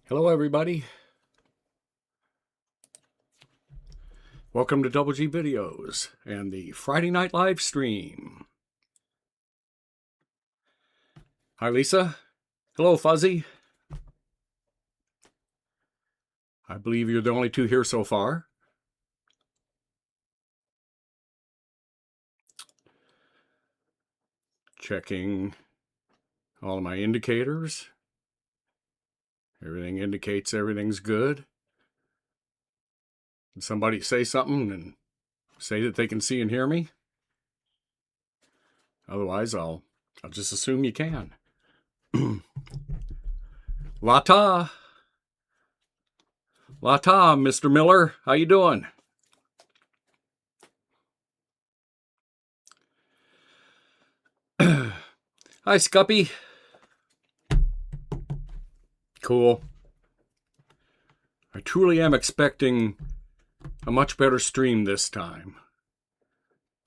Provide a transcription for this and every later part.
Hello everybody. Welcome to Double G Videos and the Friday night live stream. Hi Lisa. Hello Fuzzy. I believe you're the only two here so far. Checking all of my indicators. Everything indicates everything's good. Did somebody say something and say that they can see and hear me? Otherwise, I'll just assume you can. La-ta, Mr. Miller. How you doing? Hi, Scuppy. Cool. I truly am expecting a much better stream this time.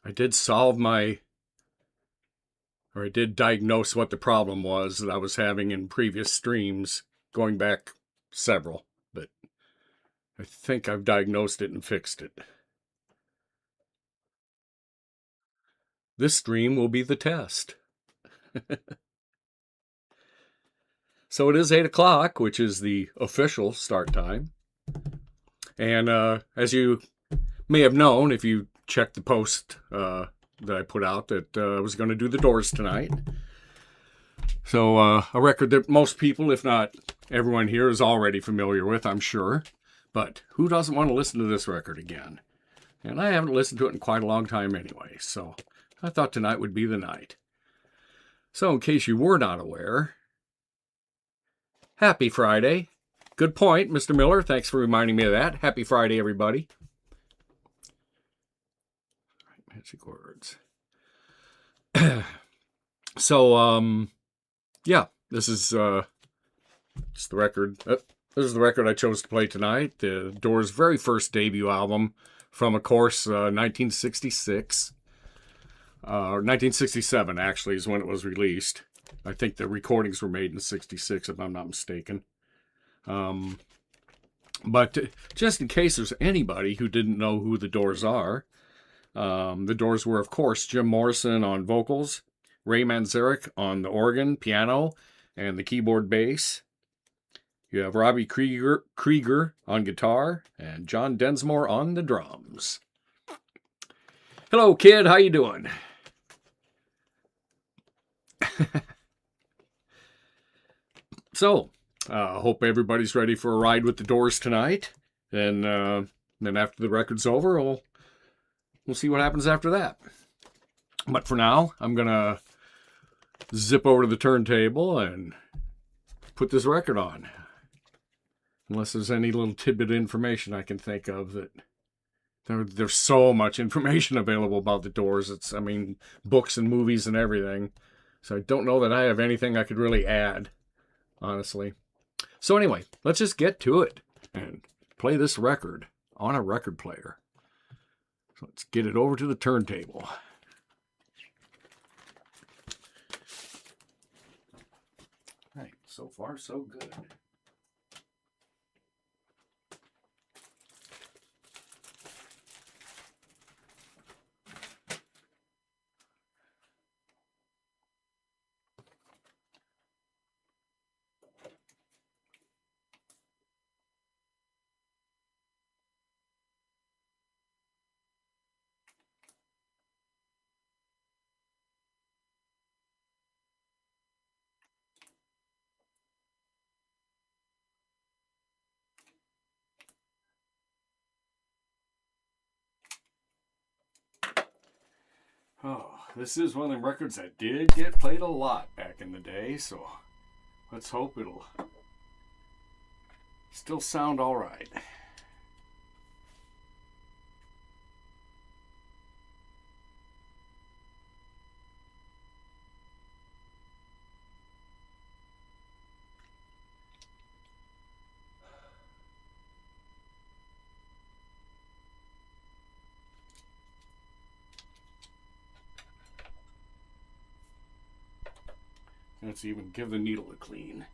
I did diagnose what the problem was that I was having in previous streams, going back several, but I think I've diagnosed it and fixed it. This stream will be the test. So it is 8 o'clock, which is the official start time. And as you may have known, if you checked the post that I put out, that I was going to do the Doors tonight. So a record that most people, if not everyone here, is already familiar with, I'm sure. But who doesn't want to listen to this record again? And I haven't listened to it in quite a long time anyway, so I thought tonight would be the night. So in case you were not aware, happy Friday. Good point, Mr. Miller. Thanks for reminding me of that. Happy Friday, everybody. Magic words. So, yeah, this is just the record. This is the record I chose to play tonight. The Doors' very first debut album from, of course, 1966. 1967, actually, is when it was released. I think the recordings were made in 66, if I'm not mistaken. But just in case there's anybody who didn't know who the Doors are, the Doors were, of course, Jim Morrison on vocals, Ray Manzarek on the organ, piano, and the keyboard bass. You have Robbie Krieger on guitar and John Densmore on the drums. Hello, kid. How you doing? So, hope everybody's ready for a ride with the Doors tonight. And then after the record's over, we'll see what happens after that. But for now, I'm going to zip over to the turntable and put this record on. Unless there's any little tidbit of information I can think of that... There's so much information available about the Doors. Books and movies and everything. So I don't know that I have anything I could really add, honestly. So anyway, let's just get to it and play this record on a record player. So let's get it over to the turntable. Right, so far so good. Oh, this is one of the records that did get played a lot back in the day, so let's hope it'll still sound all right. Let's even give the needle a clean.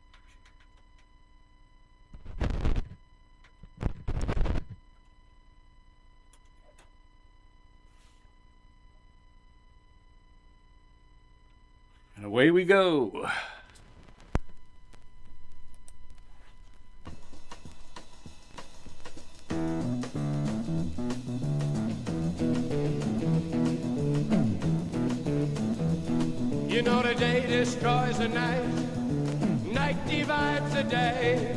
And away we go. You know the day destroys the night, night divides the day.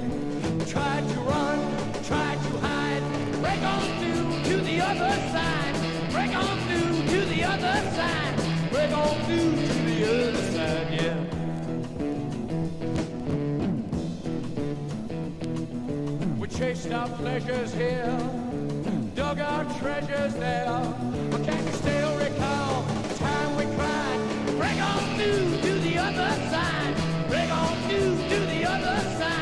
Try to run, try to hide, break on through to the other side, break on through to the other side, break on through to the other side, yeah. We chased our pleasures here, dug our treasures there, but can you still recall the time we cried? Break on through to the other side. Break on through to the other side.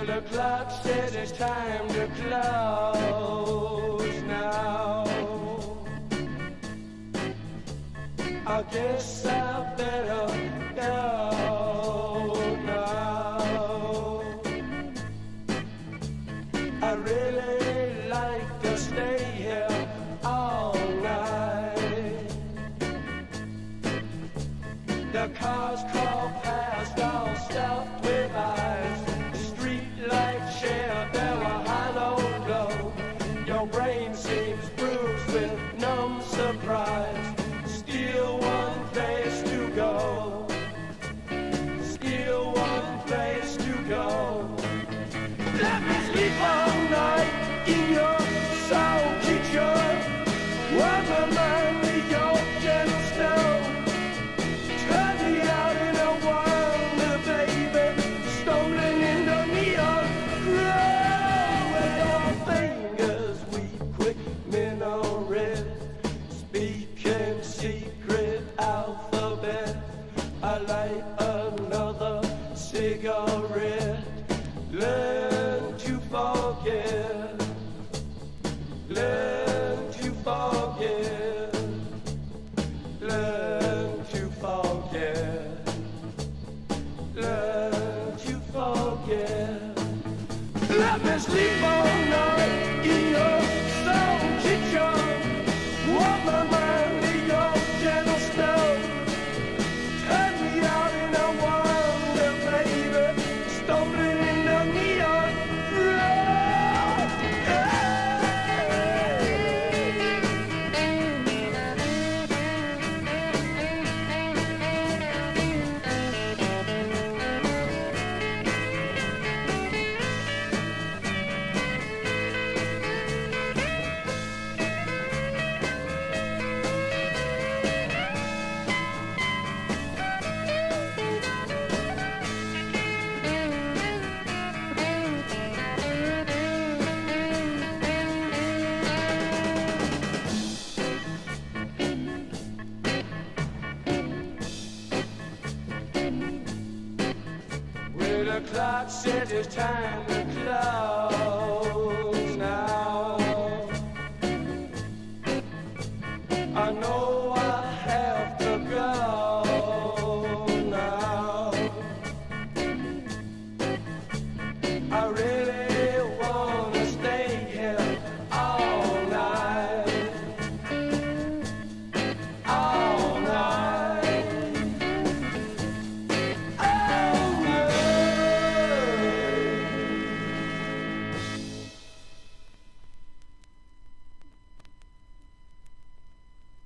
The clock says it's time to close now. I guess I better go now. I really like to stay here all night. The cars crawl past, all stuffed with eyes. Street lights share their hollow glow. Your brain seems bruised with numb surprise. Still one place to go. Still one place to go. Let me sleep all night in your soul kitchen. Warm my mind with your gentle stone. Turn me out in a wonder, baby. Stolen in the neon glow. With your fingers, we quick minaret. Speaking secret alphabet. I light another cigarette. Learn to forget. Learn to forget. Learn to forget. Learn to forget. Let me sleep all night in your soul kitchen. Warm my mind with your gentle snow. Turn me out in a wonder, baby. Stumbling in the neon glow. Well, the clock says it's time to close now. I know I have to go now. I really wanna stay here all night. All night. All night.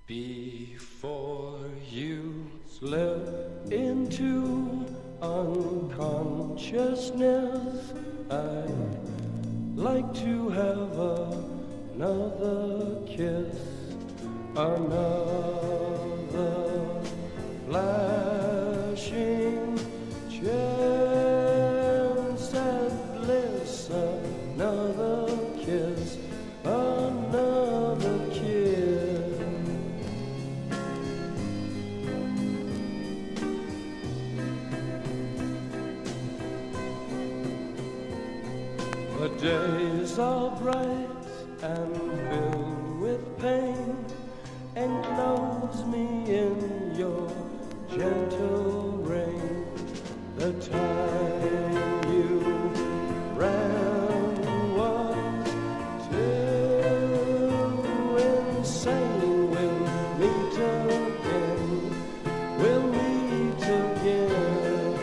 Before you slip into unconsciousness, I'd like to have another kiss, another flashing chance at bliss, another kiss, another kiss. The days are bright and filled with pain. Enclose me in your gentle rain. The time you ran was too insane. We'll meet again. We'll meet again.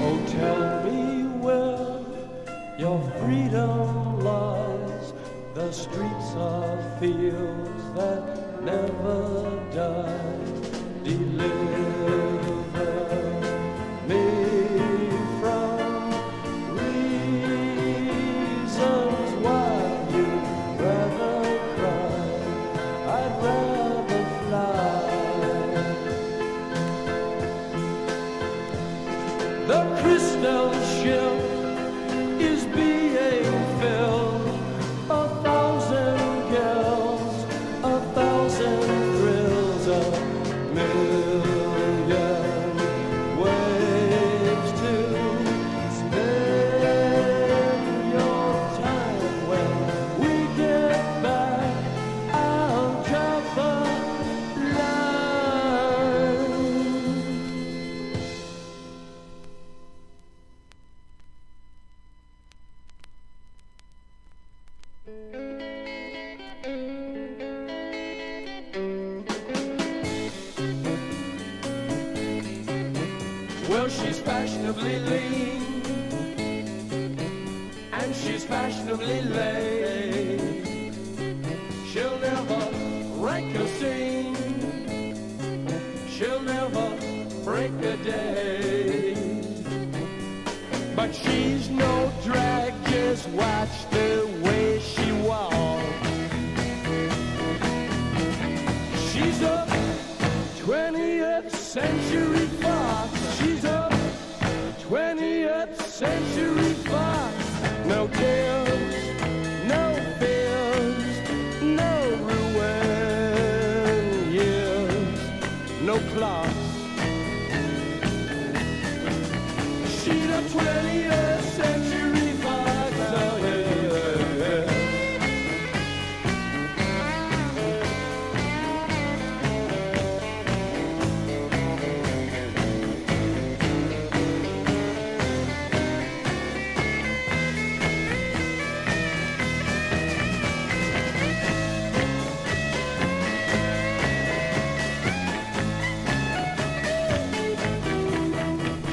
Oh, tell me where your freedom lies. The streets are fields that never die. Deliver me from reasons why you'd rather cry. Well, she's fashionably lean, and she's fashionably late. She'll never rank a scene, she'll never break a day. But she's no drag, just watch the way she walks. She's a 20th century fox. She's a 20th century fox. No tears, no fears, no ruin years, no clocks. She's a 20th century fox. Oh, yeah.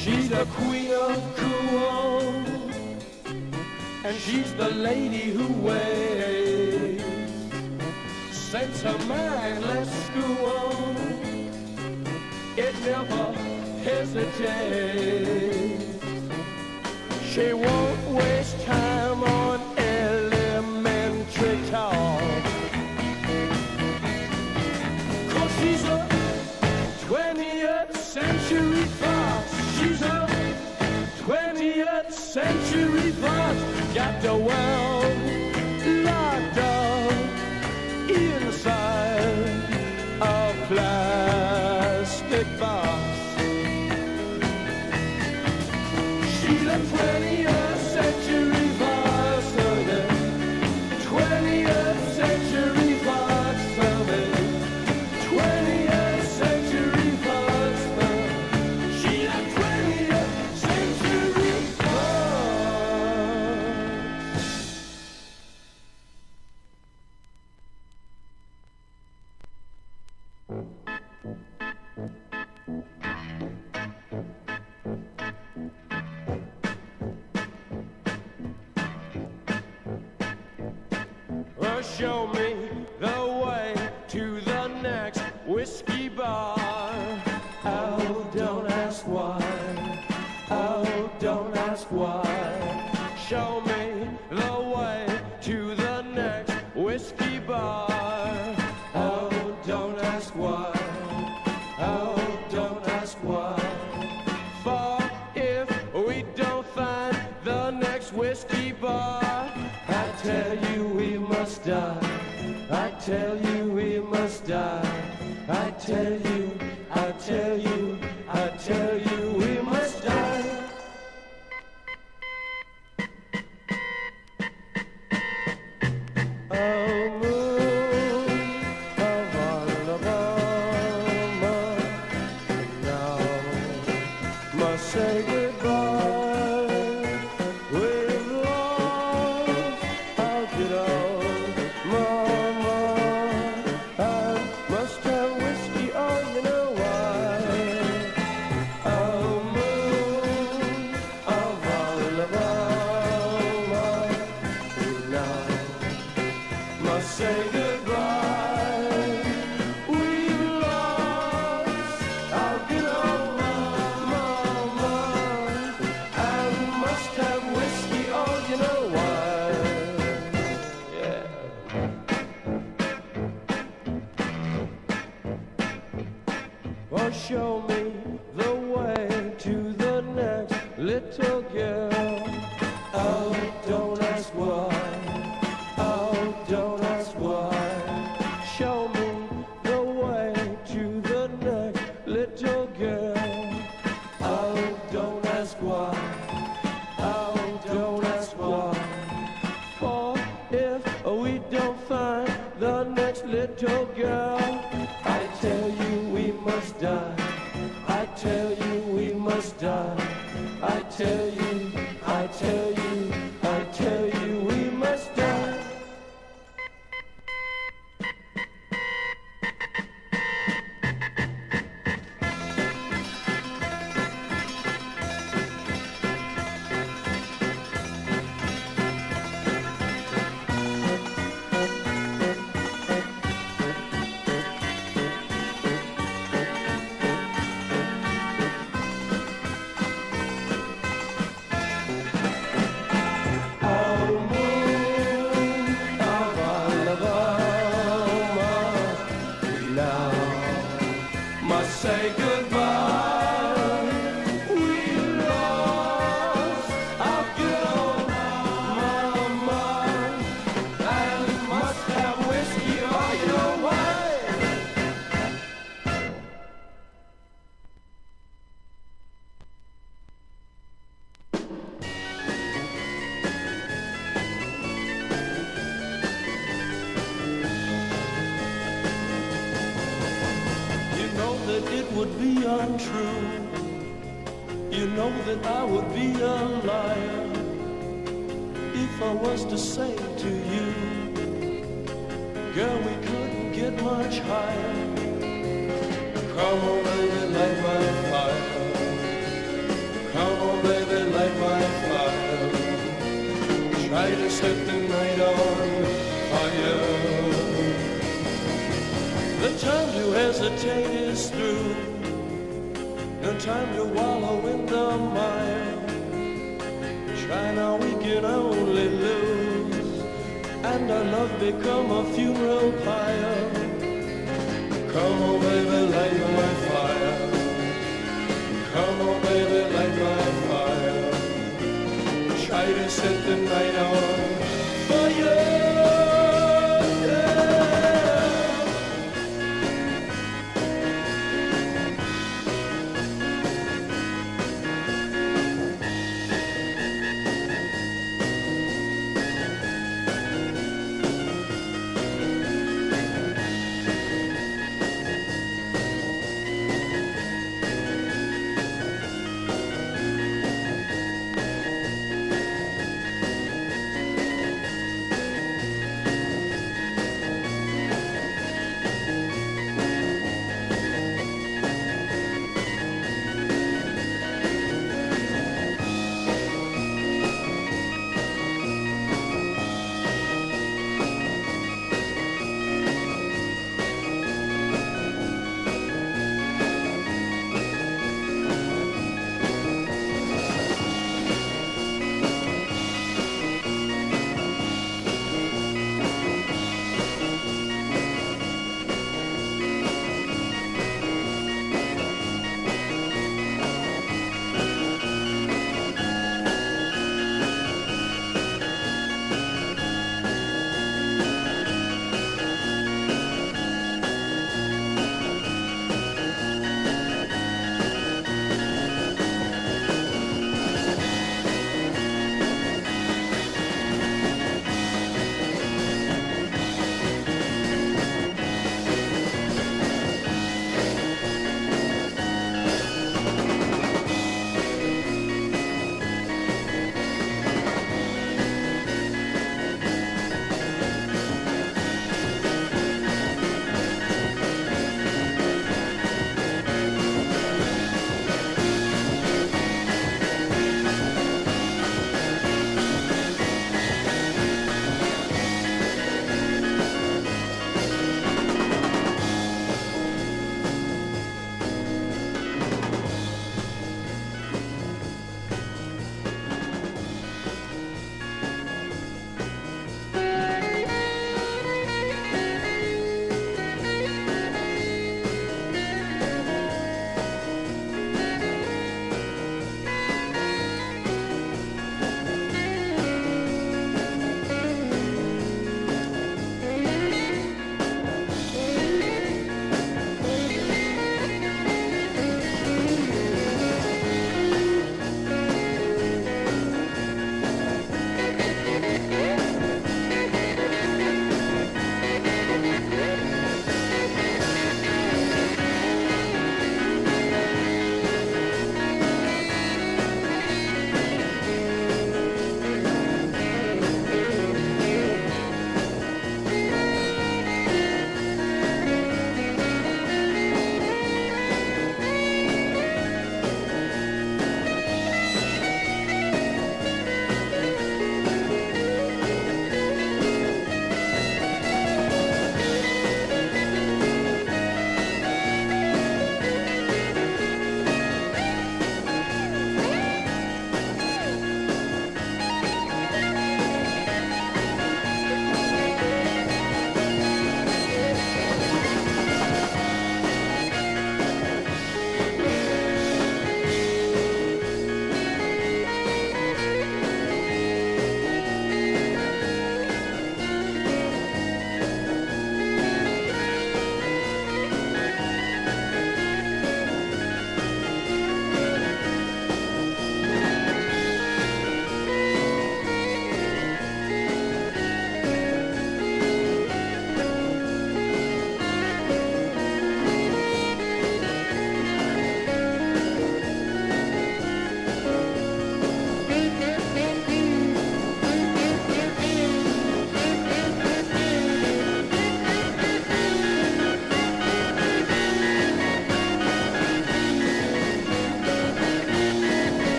She's the queen of cool, and she's the lady who waits. Since her mindless school, it never hesitates. She won't waste time on elementary talk, 'cause she's a 20th century fox. She's a 20th century fox. Got the world locked up inside a plastic box. She's a 20th century fox. Oh, yeah. 20th century fox. Oh, yeah. 20th century fox. She's a 20th century fox. Well, show me the way to the next whiskey bar. Oh, don't ask why. Oh, don't ask why. Show me the way to the next whiskey bar. Oh, don't ask why. Oh, don't ask why. For if we don't find the next whiskey bar, I tell you we must die. I tell you we must die. I tell you, I tell you, I tell you we must die. Oh, moon of Alabama, now must say goodbye. We've lost our good old mama. I must have whiskey, oh, you know why. Oh, moon of Alabama, we now must say goodbye. We've lost our good old mama. I must have whiskey, oh, you know why. Yeah. Well, show me the way to the next little girl. Oh, don't ask why. Oh, don't ask why. Show me the way to the next little girl. Oh, don't ask why. Oh, don't ask why. For if we don't find the next little girl, I tell you we must die. I tell you we must die. I tell you, I tell you, I tell you we must die. would be untrue. You know that I would be a liar if I was to say to you, girl, we couldn't get much higher. Come on, baby, light my fire. Come on, baby, light my fire. Try to set the night on fire. The time to hesitate is through. No time to wallow in the mire. Try now, we can only lose, and our love become a funeral pyre. Come on, baby, light my fire. Come on, baby, light my fire. Try to set the night on fire.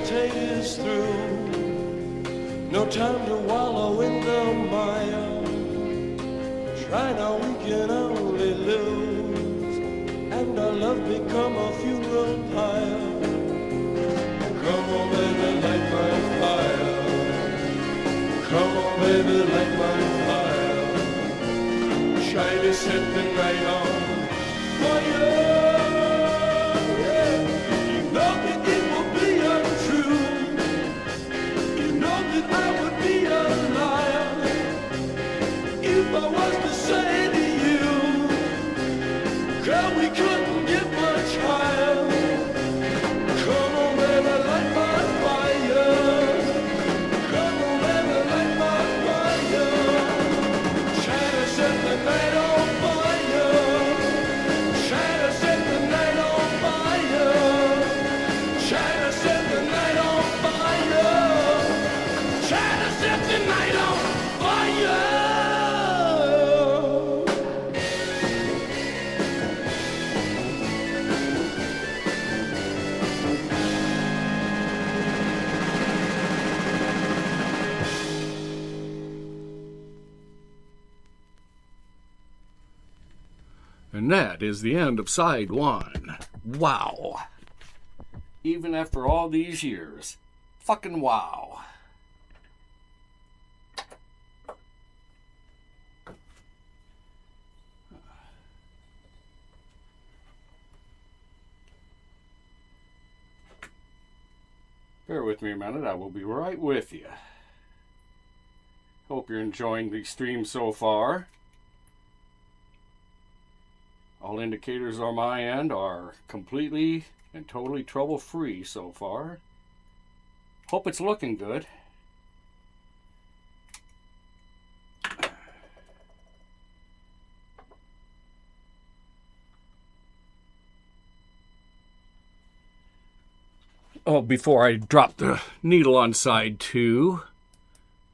hesitate is through. No time to wallow in the mire. Try now, we can only lose, and our love become a funeral pyre. Come on, baby, light my fire. Come on, baby, light my fire. Try to set the night on fire. Yeah. You know that it will be untrue. You know that I would be a liar if I was to say to you, girl, we couldn't get much higher. Come on, baby, light my fire. Come on, baby, light my fire. Try to set the night on fire. Try to set the night on fire. Try to set the night on fire. Try to set the night on fire. And that is the end of side one. Wow. Even after all these years. Fucking wow. Bear with me a minute, I will be right with you. Hope you're enjoying the stream so far. All indicators on my end are completely and totally trouble-free so far. Hope it's looking good. Oh, before I drop the needle on side two,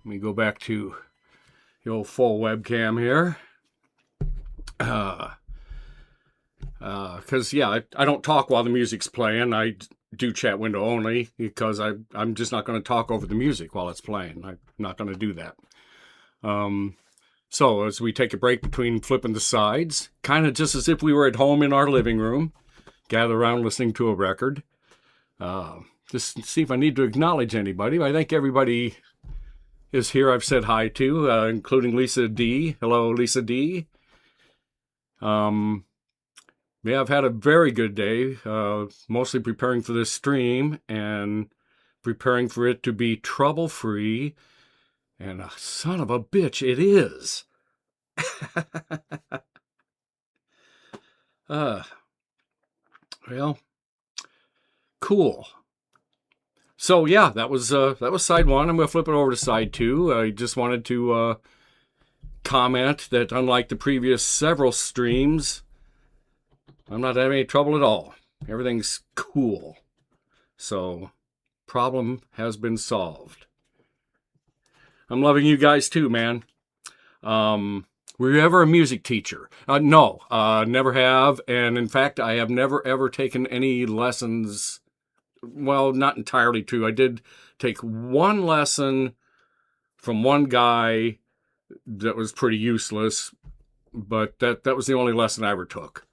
let me go back to the old full webcam here. Because, yeah, I don't talk while the music's playing. I do chat window only because I'm just not going to talk over the music while it's playing. I'm not going to do that. So as we take a break between flipping the sides, kind of just as if we were at home in our living room, gather around listening to a record. Just see if I need to acknowledge anybody. I think everybody is here I've said hi to, including Lisa D. Hello, Lisa D. Yeah, I've had a very good day, mostly preparing for this stream and preparing for it to be trouble-free. And son of a bitch, it is. Well, cool. So yeah, that was side one. I'm gonna flip it over to side two. I just wanted to comment that unlike the previous several streams, I'm not having any trouble at all. Everything's cool. So, problem has been solved. I'm loving you guys too, man. Were you ever a music teacher? No, never have. And in fact, I have never ever taken any lessons. Well, not entirely true. I did take one lesson from one guy that was pretty useless, but that was the only lesson I ever took.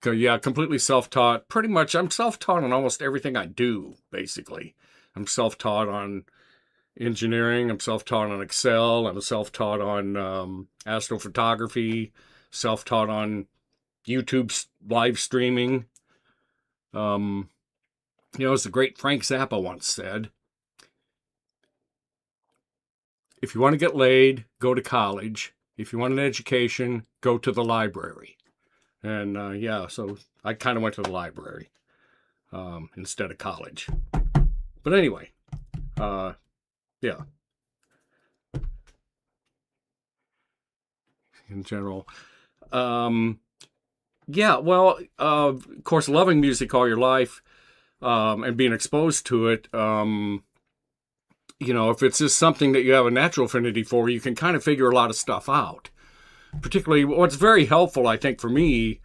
Yeah, completely self-taught. Pretty much, I'm self-taught on almost everything I do, basically. I'm self-taught on engineering. I'm self-taught on Excel. I'm self-taught on astrophotography. Self-taught on YouTube live streaming. As the great Frank Zappa once said, if you want to get laid, go to college. If you want an education, go to the library. And so I kind of went to the library instead of college. But anyway, yeah. In general. Of course, loving music all your life and being exposed to it, if it's just something that you have a natural affinity for, you can kind of figure a lot of stuff out. Particularly, what's very helpful, I think, for me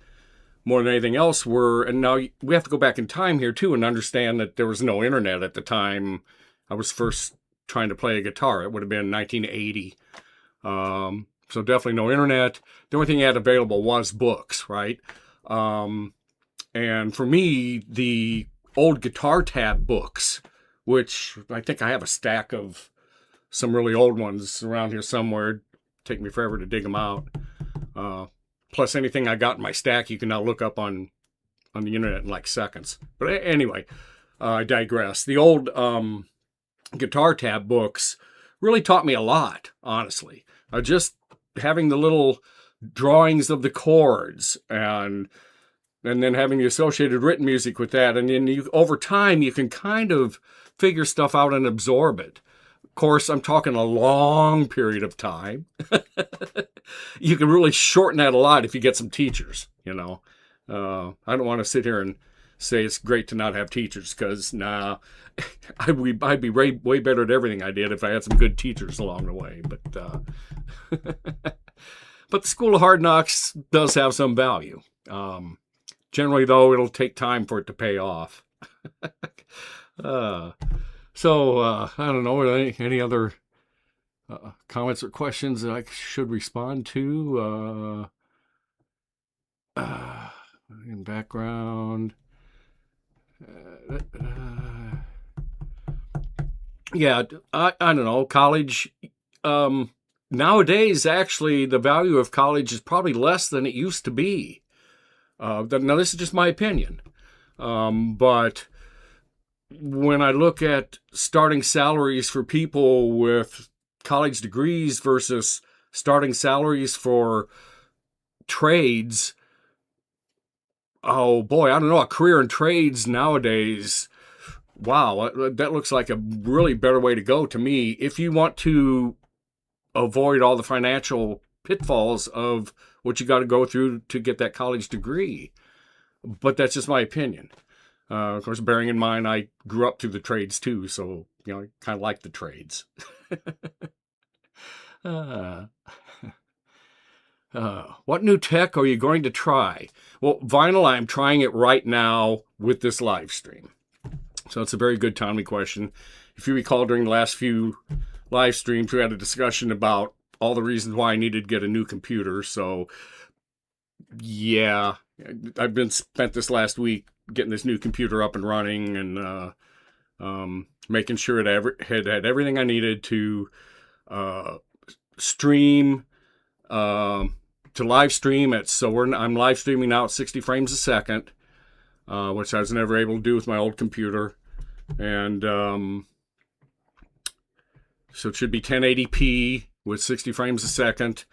more than anything else were, and now we have to go back in time here too and understand that there was no internet at the time I was first trying to play a guitar. It would have been 1980. So definitely no internet. The only thing you had available was books, right? And for me, the old guitar tab books, which I think I have a stack of some really old ones around here somewhere. Take me forever to dig them out. Plus anything I got in my stack, you can now look up on the internet in like seconds. But anyway, I digress. The old guitar tab books really taught me a lot, honestly. Just having the little drawings of the chords and then having the associated written music with that. And then over time, you can kind of figure stuff out and absorb it. Of course, I'm talking a long period of time. You can really shorten that a lot if you get some teachers, you know. I don't want to sit here and say it's great to not have teachers, because I'd be way better at everything I did if I had some good teachers along the way. But the School of Hard Knocks does have some value. Generally, though, it'll take time for it to pay off. So I don't know, any other comments or questions that I should respond to? In background. Yeah, I don't know. College. Nowadays, actually, the value of college is probably less than it used to be. Now, this is just my opinion. But when I look at starting salaries for people with college degrees versus starting salaries for trades, oh boy, I don't know, a career in trades nowadays, wow, that looks like a really better way to go to me if you want to avoid all the financial pitfalls of what you got to go through to get that college degree. But that's just my opinion. Of course, bearing in mind, I grew up through the trades too, so, you know, I kind of like the trades. What new tech are you going to try? Well, vinyl, I'm trying it right now with this live stream. So it's a very good timely question. If you recall, during the last few live streams, we had a discussion about all the reasons why I needed to get a new computer. So, yeah, I've been spent this last week getting this new computer up and running and making sure it had everything I needed to stream, to live stream it. So I'm live streaming now at 60 frames a second, which I was never able to do with my old computer. And so it should be 1080p with 60 frames a second.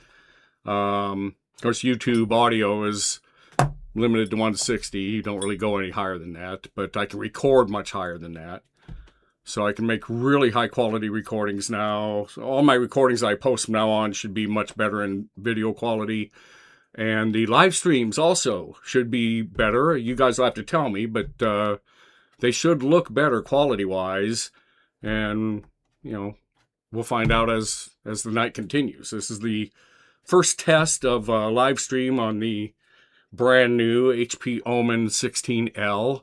Of course, YouTube audio is limited to 160. You don't really go any higher than that, but I can record much higher than that. So I can make really high quality recordings now. So all my recordings I post from now on should be much better in video quality. And the live streams also should be better. You guys will have to tell me, but they should look better quality-wise. And, you know, we'll find out as the night continues. This is the first test of live stream on the brand new HP Omen 16L.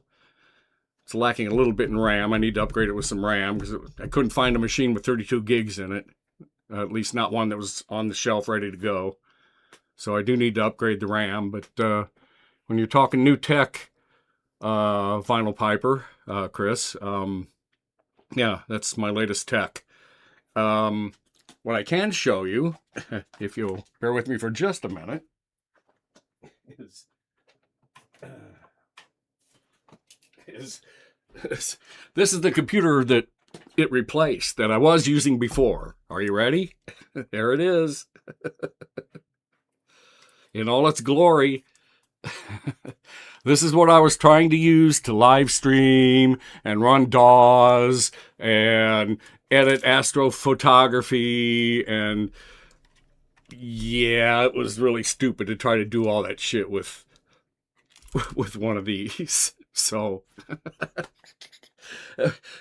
It's lacking a little bit in RAM. I need to upgrade it with some RAM because I couldn't find a machine with 32 gigs in it. At least not one that was on the shelf ready to go. So I do need to upgrade the RAM. But when you're talking new tech, Vinyl Piper, Chris, yeah, that's my latest tech. What I can show you, if you'll bear with me for just a minute, is this is the computer that it replaced that I was using before. Are you ready? There it is. In all its glory. This is what I was trying to use to live stream and run DAWs and edit astrophotography, and yeah, it was really stupid to try to do all that shit with one of these. So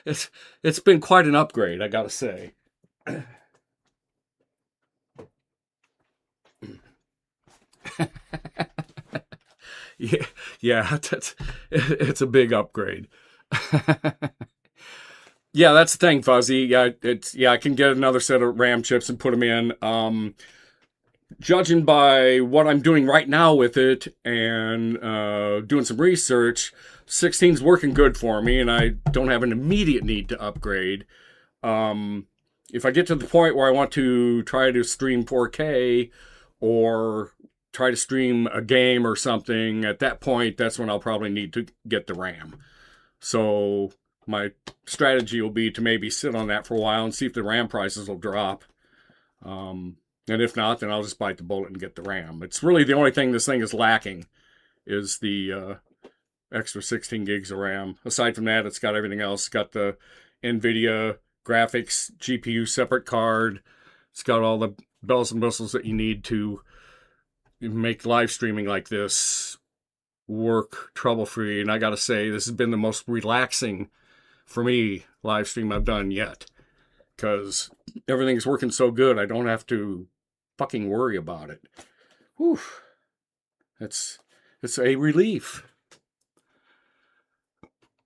it's been quite an upgrade, I gotta say. Yeah, it's a big upgrade. Yeah, that's the thing, Fuzzy. I can get another set of RAM chips and put them in. Judging by what I'm doing right now with it and doing some research, 16's working good for me, and I don't have an immediate need to upgrade. If I get to the point where I want to try to stream 4K or try to stream a game or something, at that point, that's when I'll probably need to get the RAM. So my strategy will be to maybe sit on that for a while and see if the RAM prices will drop. And if not, then I'll just bite the bullet and get the RAM. It's really the only thing this thing is lacking is the extra 16 gigs of RAM. Aside from that, it's got everything else. It's got the NVIDIA graphics GPU separate card. It's got all the bells and whistles that you need to make live streaming like this work trouble-free. And I gotta say, this has been the most relaxing, for me, live stream I've done yet. Because everything's working so good, I don't have to fucking worry about it. Whew. It's a relief.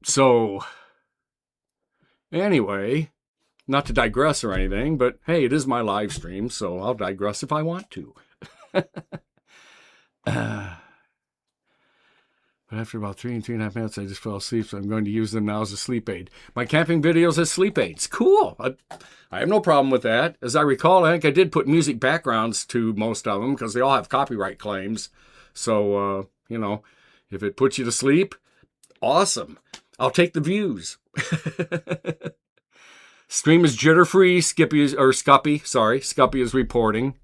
So, anyway, not to digress or anything, but hey, it is my live stream, so I'll digress if I want to. But after about 3.5 minutes, I just fell asleep, so I'm going to use them now as a sleep aid. My camping videos as sleep aids. Cool. I have no problem with that. As I recall, I think I did put music backgrounds to most of them because they all have copyright claims. So, if it puts you to sleep, awesome. I'll take the views. Stream is jitter-free. Scuppy is reporting.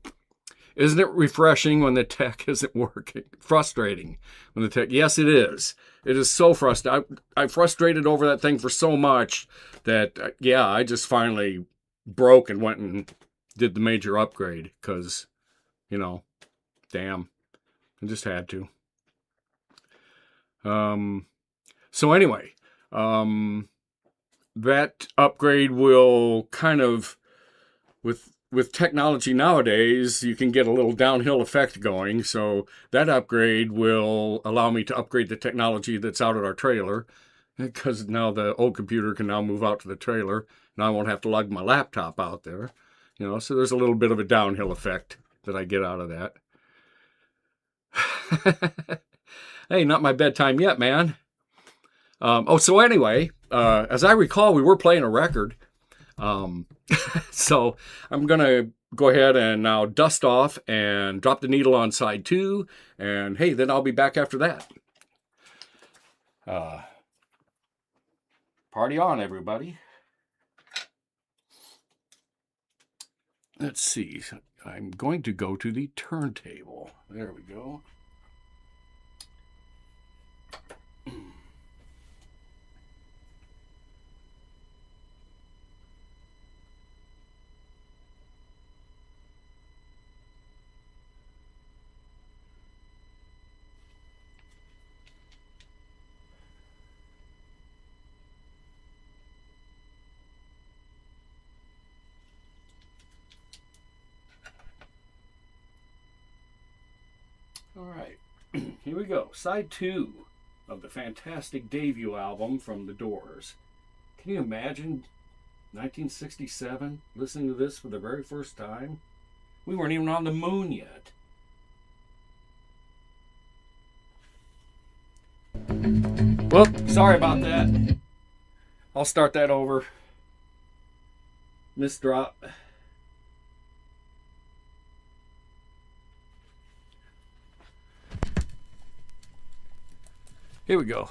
Isn't it refreshing when the tech isn't working? Frustrating when the tech... Yes, it is. It is so frustrating. I frustrated over that thing for so much that, I just finally broke and went and did the major upgrade because, damn. I just had to. So anyway, that upgrade will kind of... With technology nowadays, you can get a little downhill effect going. So that upgrade will allow me to upgrade the technology that's out at our trailer, because now the old computer can now move out to the trailer, and I won't have to lug my laptop out there. So there's a little bit of a downhill effect that I get out of that. Hey, not my bedtime yet, man. So anyway, as I recall, we were playing a record. So I'm going to go ahead and now dust off and drop the needle on side 2. And hey, then I'll be back after that. Party on, everybody. Let's see. I'm going to go to the turntable. There we go. All right, here we go. Side 2 of the fantastic debut album from The Doors. Can you imagine 1967, listening to this for the very first time? We weren't even on the moon yet. Well, sorry about that. I'll start that over. Misdrop. Here we go.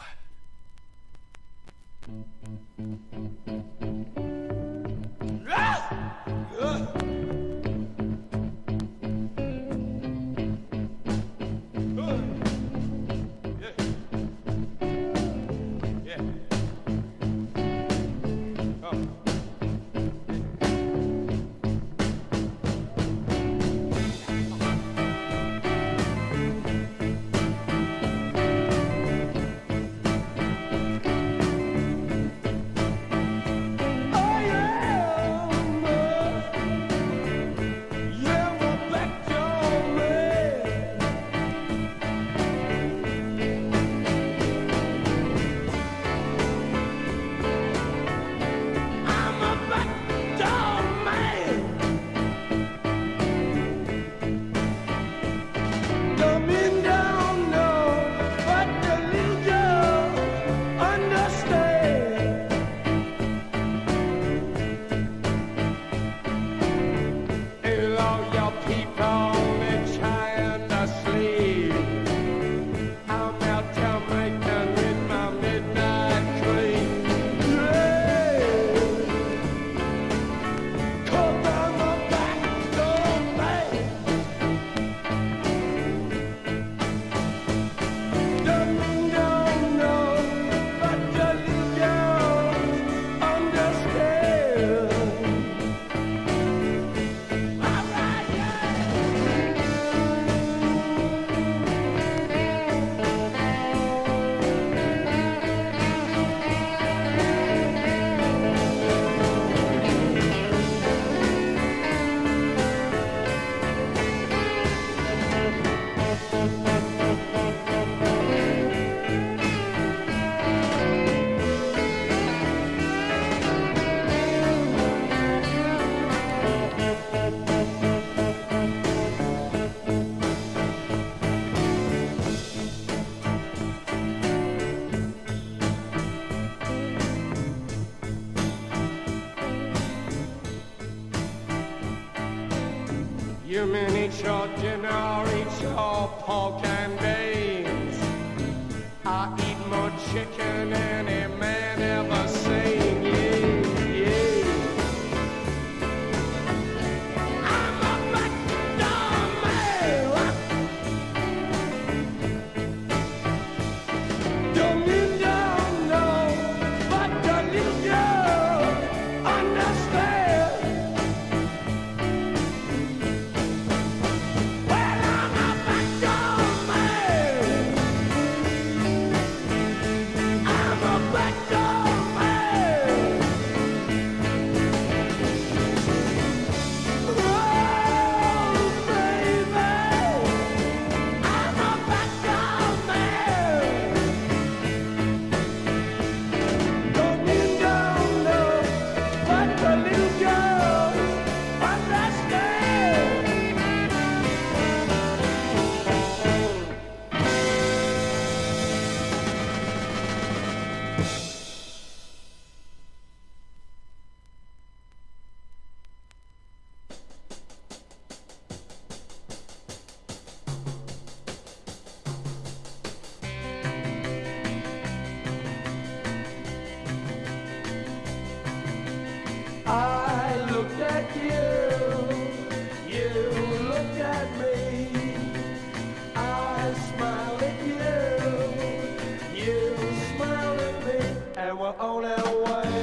You mean eat your dinner or eat your pork and beans? I eat more chicken than any man ever seen. Yeah, yeah. I'm a backdoor man. Don't you know, but the little girl understand. Well, I'm a backdoor man. I'm a backdoor man. Oh, baby, I'm a backdoor man. Don't you know what the little girl understand? I looked at you, you looked at me. I smiled at you, you smiled at me, and we're on our way.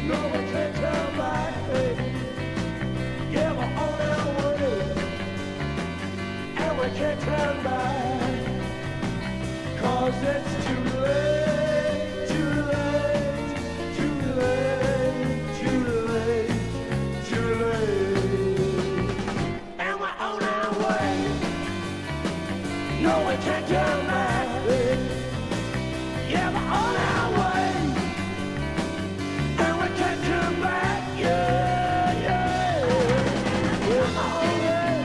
No, we can't turn back, baby. Yeah, we're on our way, and we can't turn back, 'cause it's too late, too late, too late, too late, too late. And we're on our way. No, we can't turn back, baby. Yeah, we're on our way. And we can't turn back, yeah, yeah. We're on our way.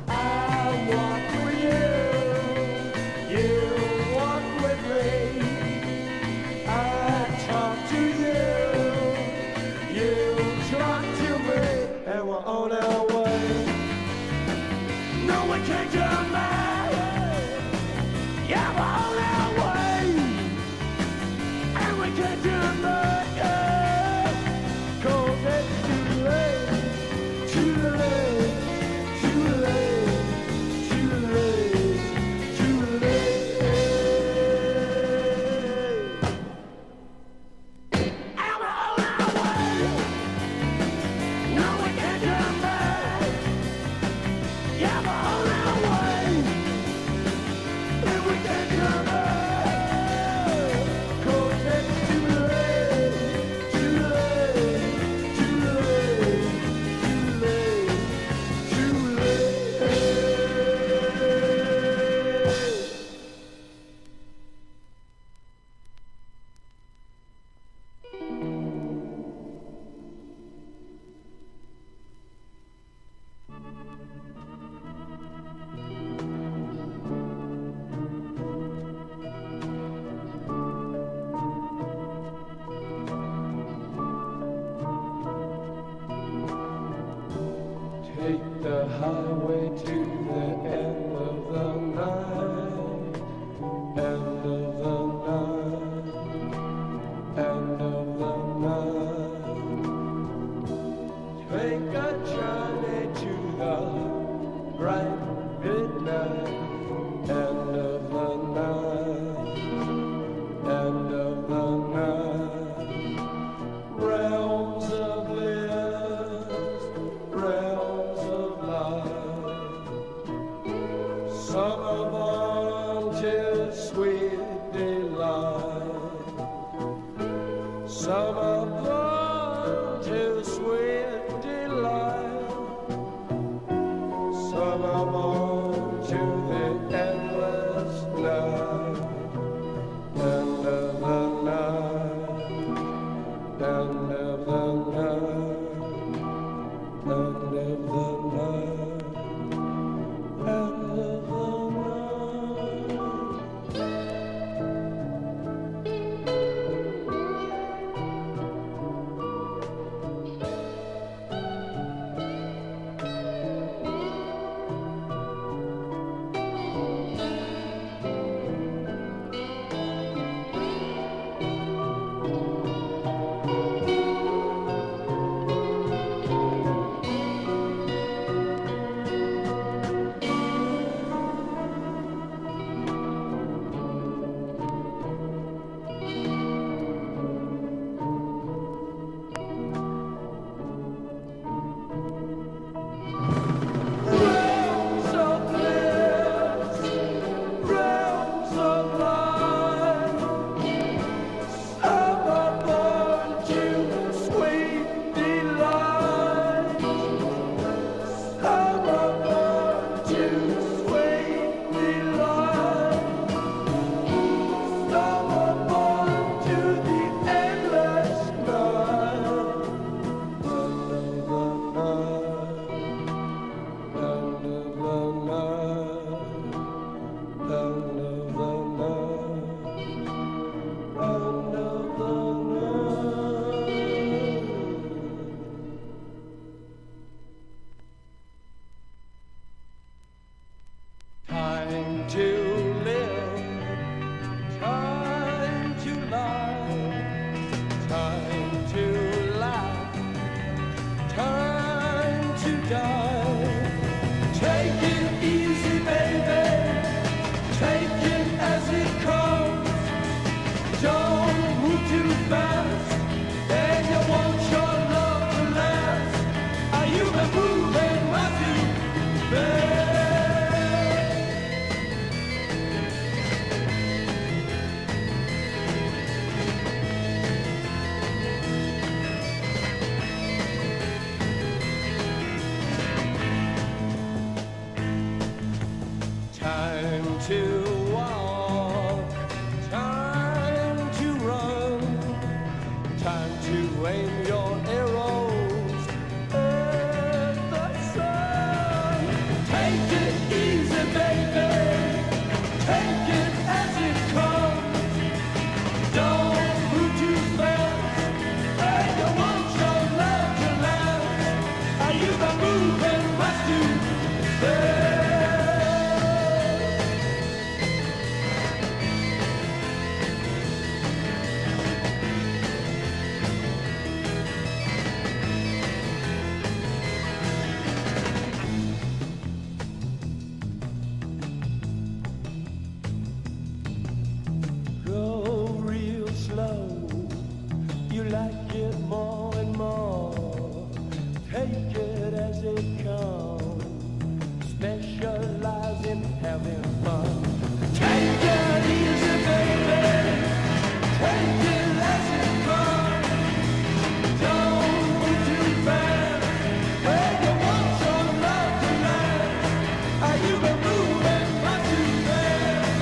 I walk with you, you walk with me. I talk to you, you talk to me, and we're on our way. No, we can't turn back. Yeah, we're on our way, and we can't turn back. Yeah, 'cause it's too late, too late, too late, too late, too late. And we're on our way. No, we can't turn back. Yeah, we're on our way, and we can't turn back. 'Cause it's too late, too late, too late, too late, too late. Take the highway to the end of the night, end of the night, end of the night. Take a journey to the bright midnight, end of the night, end of the night. Realms of bliss, realms of light. Summer born to sweet delight. Summer born to sweet delight. Summer born to the endless night. End of the night. End of the night. End of the night. End of the night. to walk, time to run, time to aim your arrows at the sun. Take it easy, baby. Take it as it comes. Don't move too fast. Hey, you want your love to last. Are you the moving must do fast? Go real slow. You like it more and more. Take it as it comes. Specialize in having fun. Take it easy, baby. Take it as it comes. Don't move too fast. Hey, you want your love to last. Are you been moving much too fast?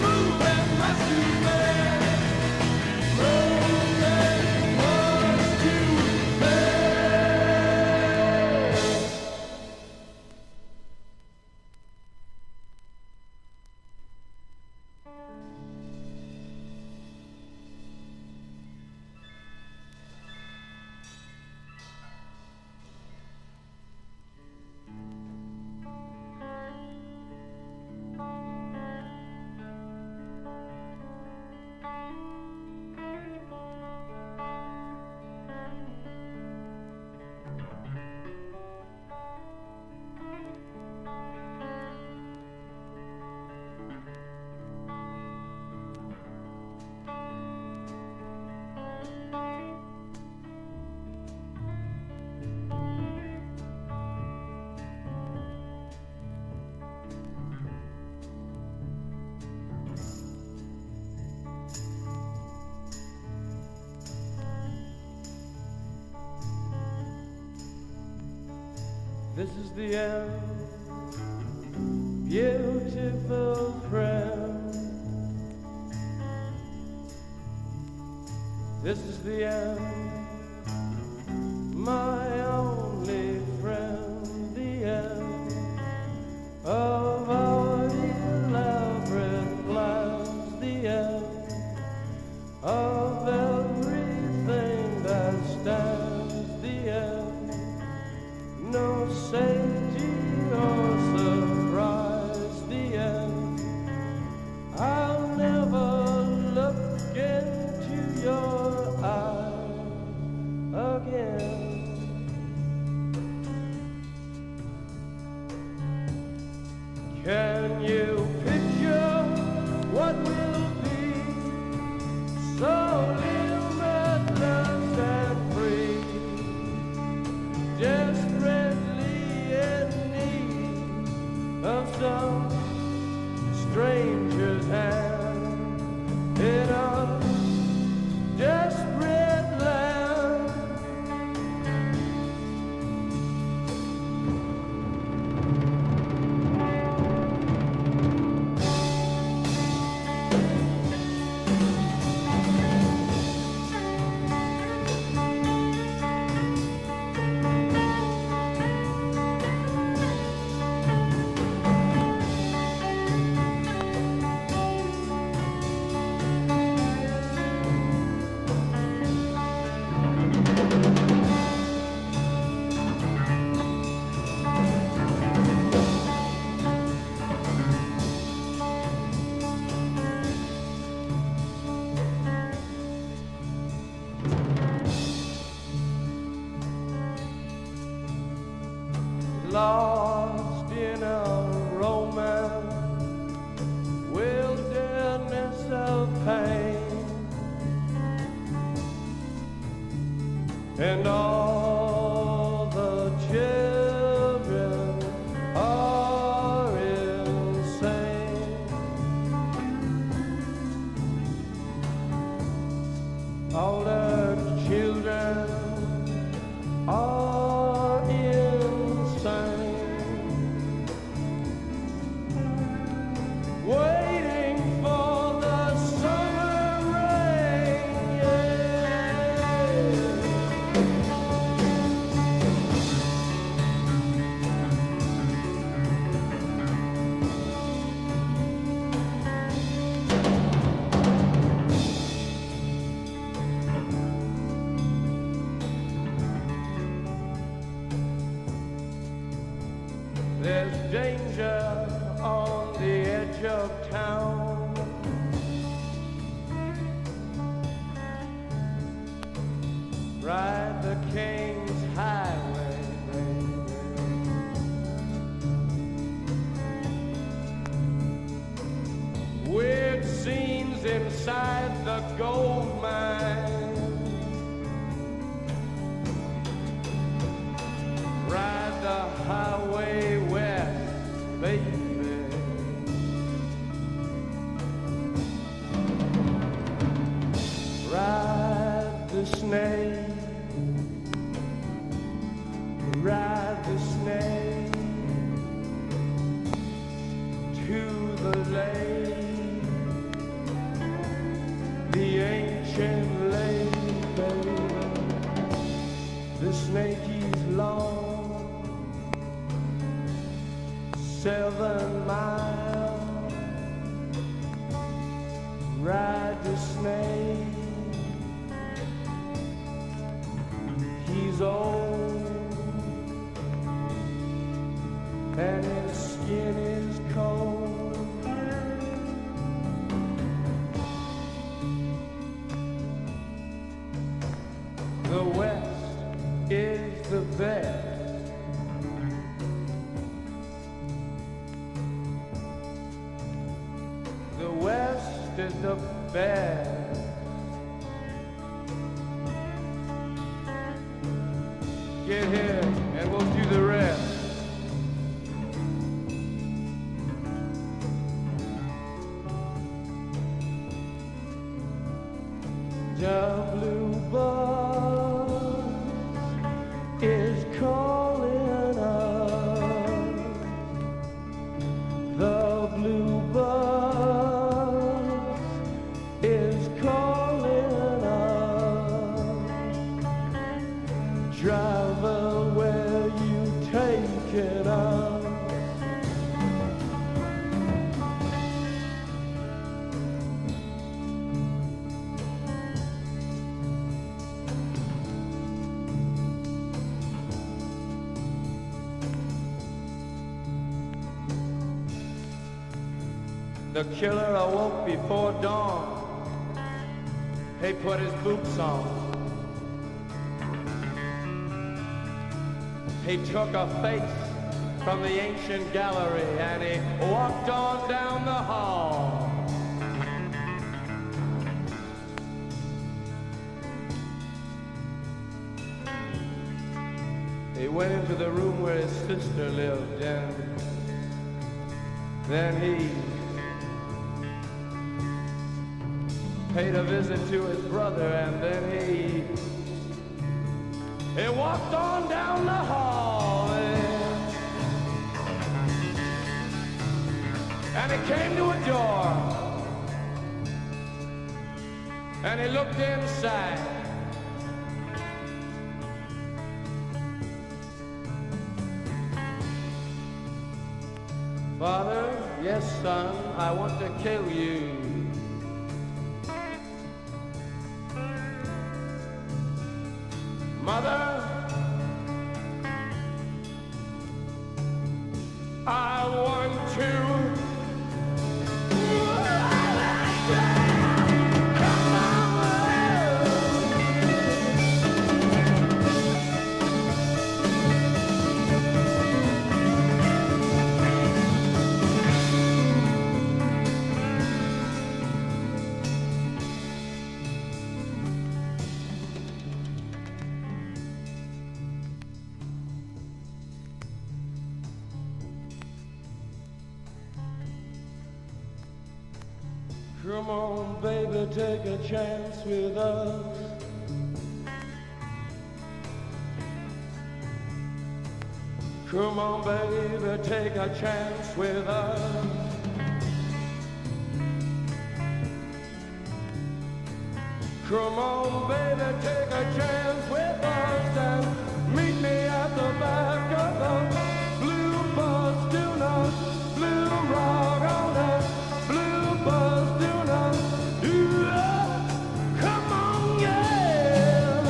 Moving much too fast. Moving much too fast. This is the end, beautiful friend. This is the end, my only friend. The end of our elaborate plans. The end of everything that stands. The end, no safety or surprise. The end, I'll never look into your eyes again. Can you picture what will be so limitless and free? Desperately in need of some stranger's hand in a desperate land. Lost in a romance, wilderness of pain, and all the children are insane. All the children are insane. There's danger on the edge of town. Ride the King's Highway, baby. Weird scenes inside the gold mine. Ride the highway west, baby. Ride the snake. Ride the snake to the lake, the ancient lake, baby. The snake is long, 7 miles. Ride the snake. He's old and his skin is cold. The West is the best. The West is the best. Get here and we'll do the rest. The blue bus is calling us. The blue bus is calling us. Driver, where you taking us? The killer awoke before dawn. He put his boots on. He took a face from the ancient gallery and he walked on down the hall. He went into the room where his sister lived, and then he paid a visit to his brother, and then he walked on down the hall, and he came to a door, and he looked inside. Father, yes, son, I want to kill you. Mother, I want to. Come on, baby, take a chance with us. Come on, baby, take a chance with us. Come on, baby, take a chance with us and meet me at the back of the blue bus. Do not blue rock on that blue bus. Do not do that. Come on, yeah.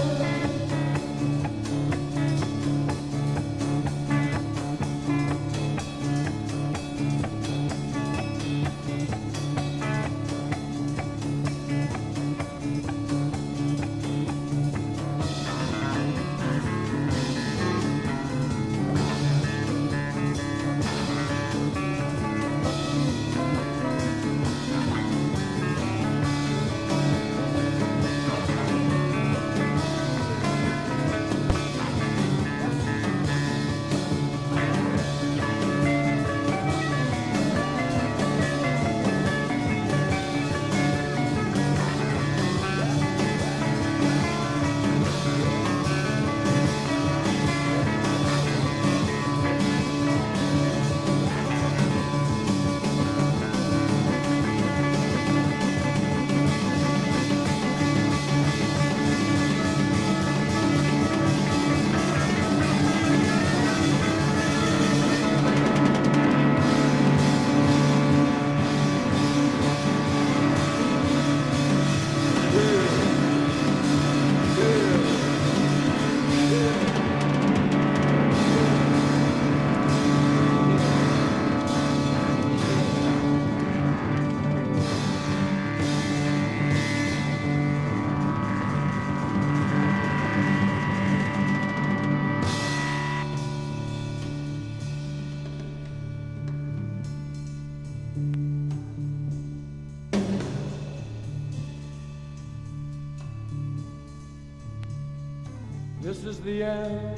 This is the end,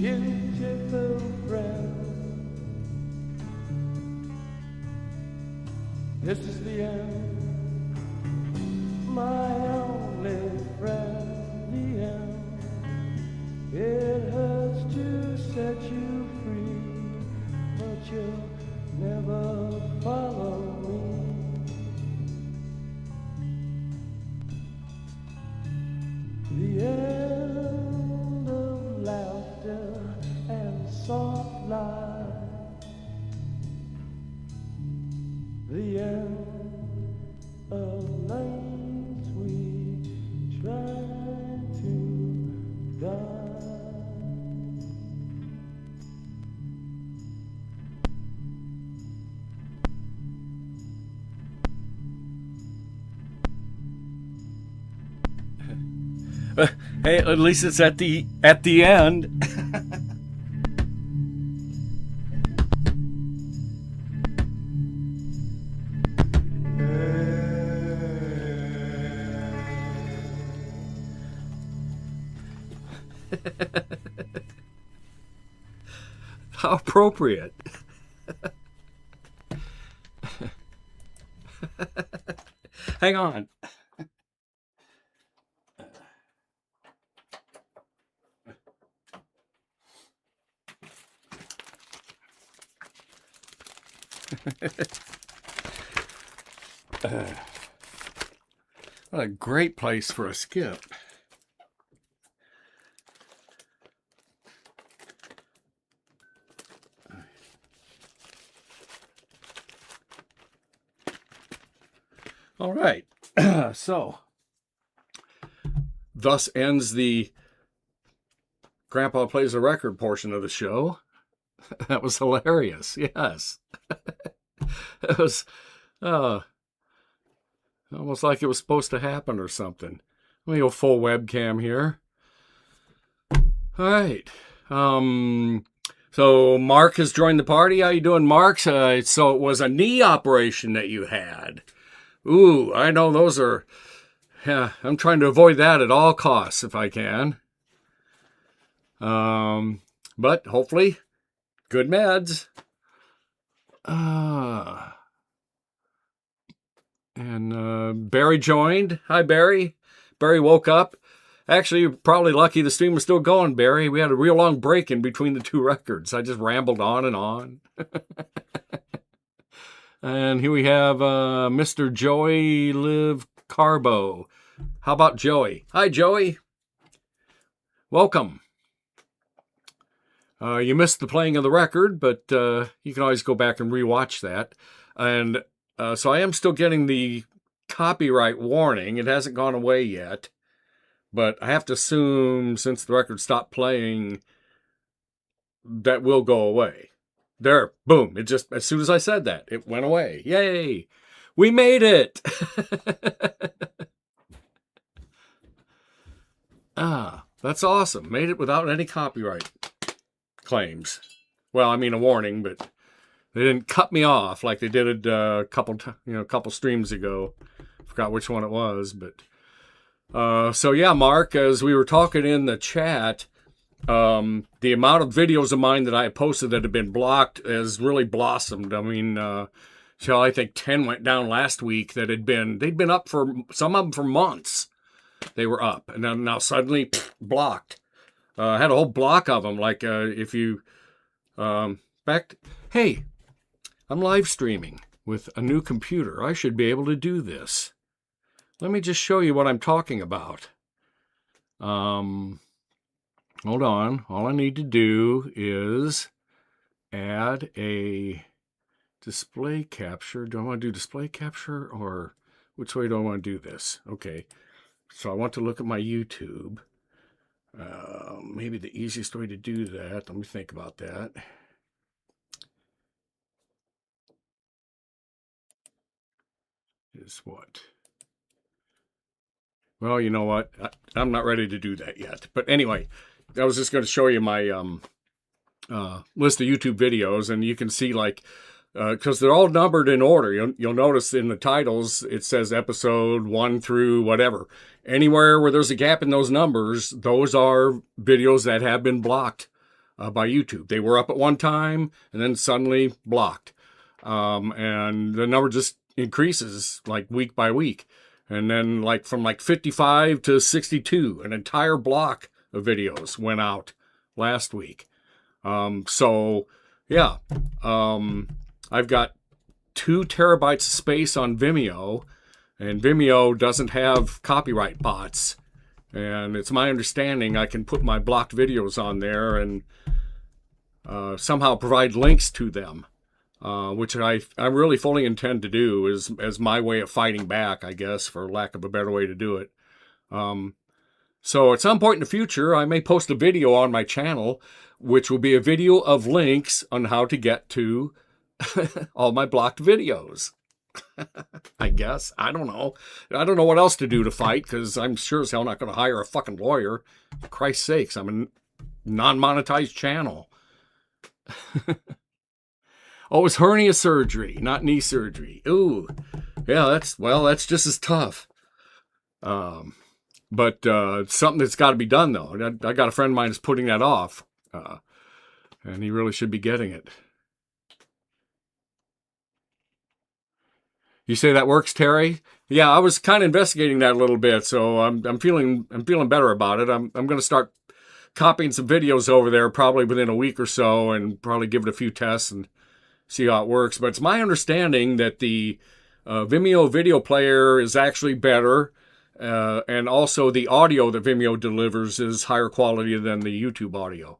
beautiful friend. This is the end, my only friend. The end. It hurts to set you free, but you'll never follow me. The end of laughter and soft light. The end of nights we try to die. Hey, at least it's at the end. How appropriate. Hang on. What a great place for a skip. All right. So, thus ends the Grandpa Plays a Record portion of the show. That was hilarious. Yes. It was almost like it was supposed to happen or something. Let me go full webcam here. All right. So Mark has joined the party. How you doing, Mark? So it was a knee operation that you had. Ooh, I know those are... Yeah, I'm trying to avoid that at all costs if I can. But hopefully, good meds. And Barry joined. Hi, Barry. Barry woke up. Actually, you're probably lucky the stream was still going, Barry. We had a real long break in between the two records. I just rambled on and on. And here we have Mr. Joey Live Carbo. How about Joey? Hi, Joey. Welcome. You missed the playing of the record, but you can always go back and rewatch that. And so I am still getting the copyright warning. It hasn't gone away yet. But I have to assume, since the record stopped playing, that will go away. There, boom. It just, as soon as I said that, it went away. Yay! We made it! That's awesome. Made it without any copyright claims. Well, I mean a warning, but they didn't cut me off like they did a couple streams ago. Forgot which one it was, but so yeah, Mark, as we were talking in the chat, the amount of videos of mine that I posted that have been blocked has really blossomed. I mean, I think 10 went down last week that they'd been up for, some of them for months. They were up, and then now suddenly blocked. I had a whole block of them. Like if you hey, I'm live streaming with a new computer. I should be able to do this. Let me just show you what I'm talking about. Hold on. All I need to do is add a display capture. Do I want to do display capture, or which way do I want to do this? Okay. So I want to look at my YouTube. Maybe the easiest way to do that, let me think about that. Is what? Well, you know what? I'm not ready to do that yet. But anyway, I was just going to show you my list of YouTube videos, and you can see, like, because they're all numbered in order. You'll notice in the titles it says episode 1 through whatever. Anywhere where there's a gap in those numbers, those are videos that have been blocked by YouTube. They were up at one time and then suddenly blocked. And the number just increases like week by week. And then like from like 55 to 62, an entire block of videos went out last week. So yeah, I've got 2 terabytes of space on Vimeo, and Vimeo doesn't have copyright bots. And it's my understanding I can put my blocked videos on there and somehow provide links to them, which I really fully intend to do as my way of fighting back, I guess, for lack of a better way to do it. So at some point in the future, I may post a video on my channel, which will be a video of links on how to get to all my blocked videos. I guess. I don't know. I don't know what else to do to fight, because I'm sure as hell not going to hire a fucking lawyer. For Christ's sakes, I'm a non-monetized channel. Oh, it's hernia surgery, not knee surgery. Ooh, yeah, that's just as tough. But something that's got to be done, though. I got a friend of mine that's putting that off, and he really should be getting it. You say that works, Terry? Yeah, I was kind of investigating that a little bit, so I'm feeling better about it. I'm going to start copying some videos over there probably within a week or so, and probably give it a few tests and see how it works. But it's my understanding that the Vimeo video player is actually better, and also the audio that Vimeo delivers is higher quality than the YouTube audio.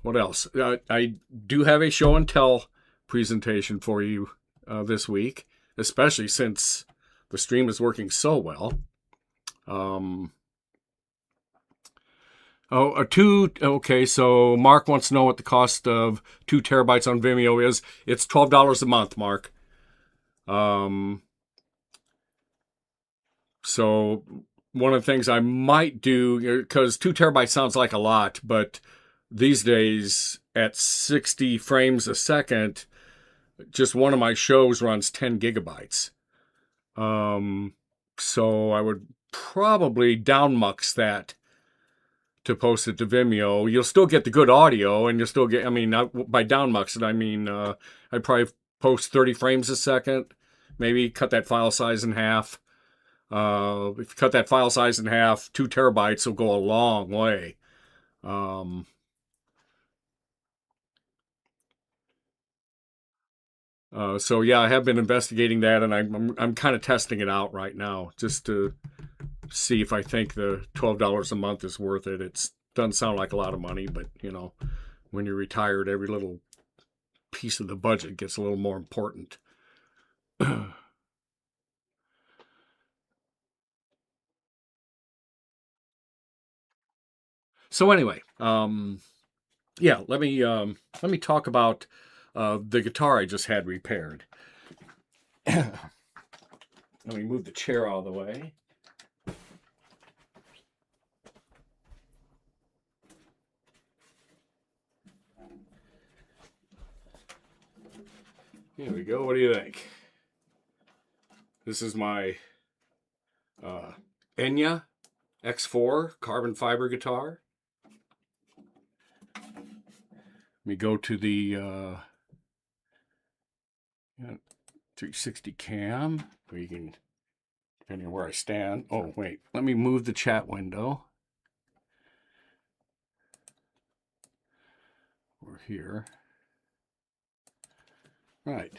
What else? I do have a show and tell presentation for you this week, especially since the stream is working so well. Okay, so Mark wants to know what the cost of 2 terabytes on Vimeo is. It's $12 a month, Mark. So one of the things I might do, because 2 terabytes sounds like a lot, but these days at 60 frames a second, just one of my shows runs 10 gigabytes. So I would probably downmux that to post it to Vimeo. You'll still get the good audio, and you'll still get, by downmux it, I'd probably post 30 frames a second, maybe cut that file size in half. If you cut that file size in half, 2 terabytes will go a long way. So yeah, I have been investigating that, and I'm kind of testing it out right now, just to see if I think the $12 a month is worth it. It doesn't sound like a lot of money, but when you're retired, every little piece of the budget gets a little more important. So anyway, yeah, let me talk about the guitar I just had repaired. Let me move the chair out of the way. Here we go. What do you think? This is my Enya X4 carbon fiber guitar. Let me go to the 360 cam, where you can, depending on where I stand. Oh, wait, let me move the chat window. We're here. Right.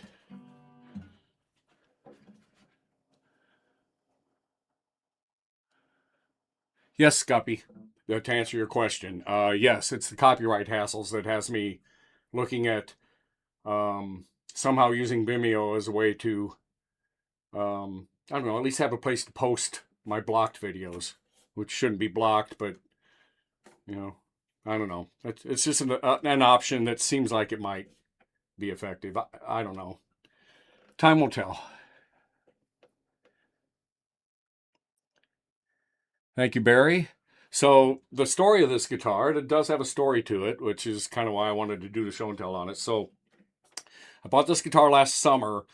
Yes, Scuppy, to answer your question, yes, it's the copyright hassles that has me looking at somehow using Vimeo as a way to, I don't know, at least have a place to post my blocked videos, which shouldn't be blocked, but, I don't know. It's just an option that seems like it might be effective. I don't know. Time will tell. Thank you, Barry. So the story of this guitar, it does have a story to it, which is kind of why I wanted to do the show and tell on it. So I bought this guitar last summer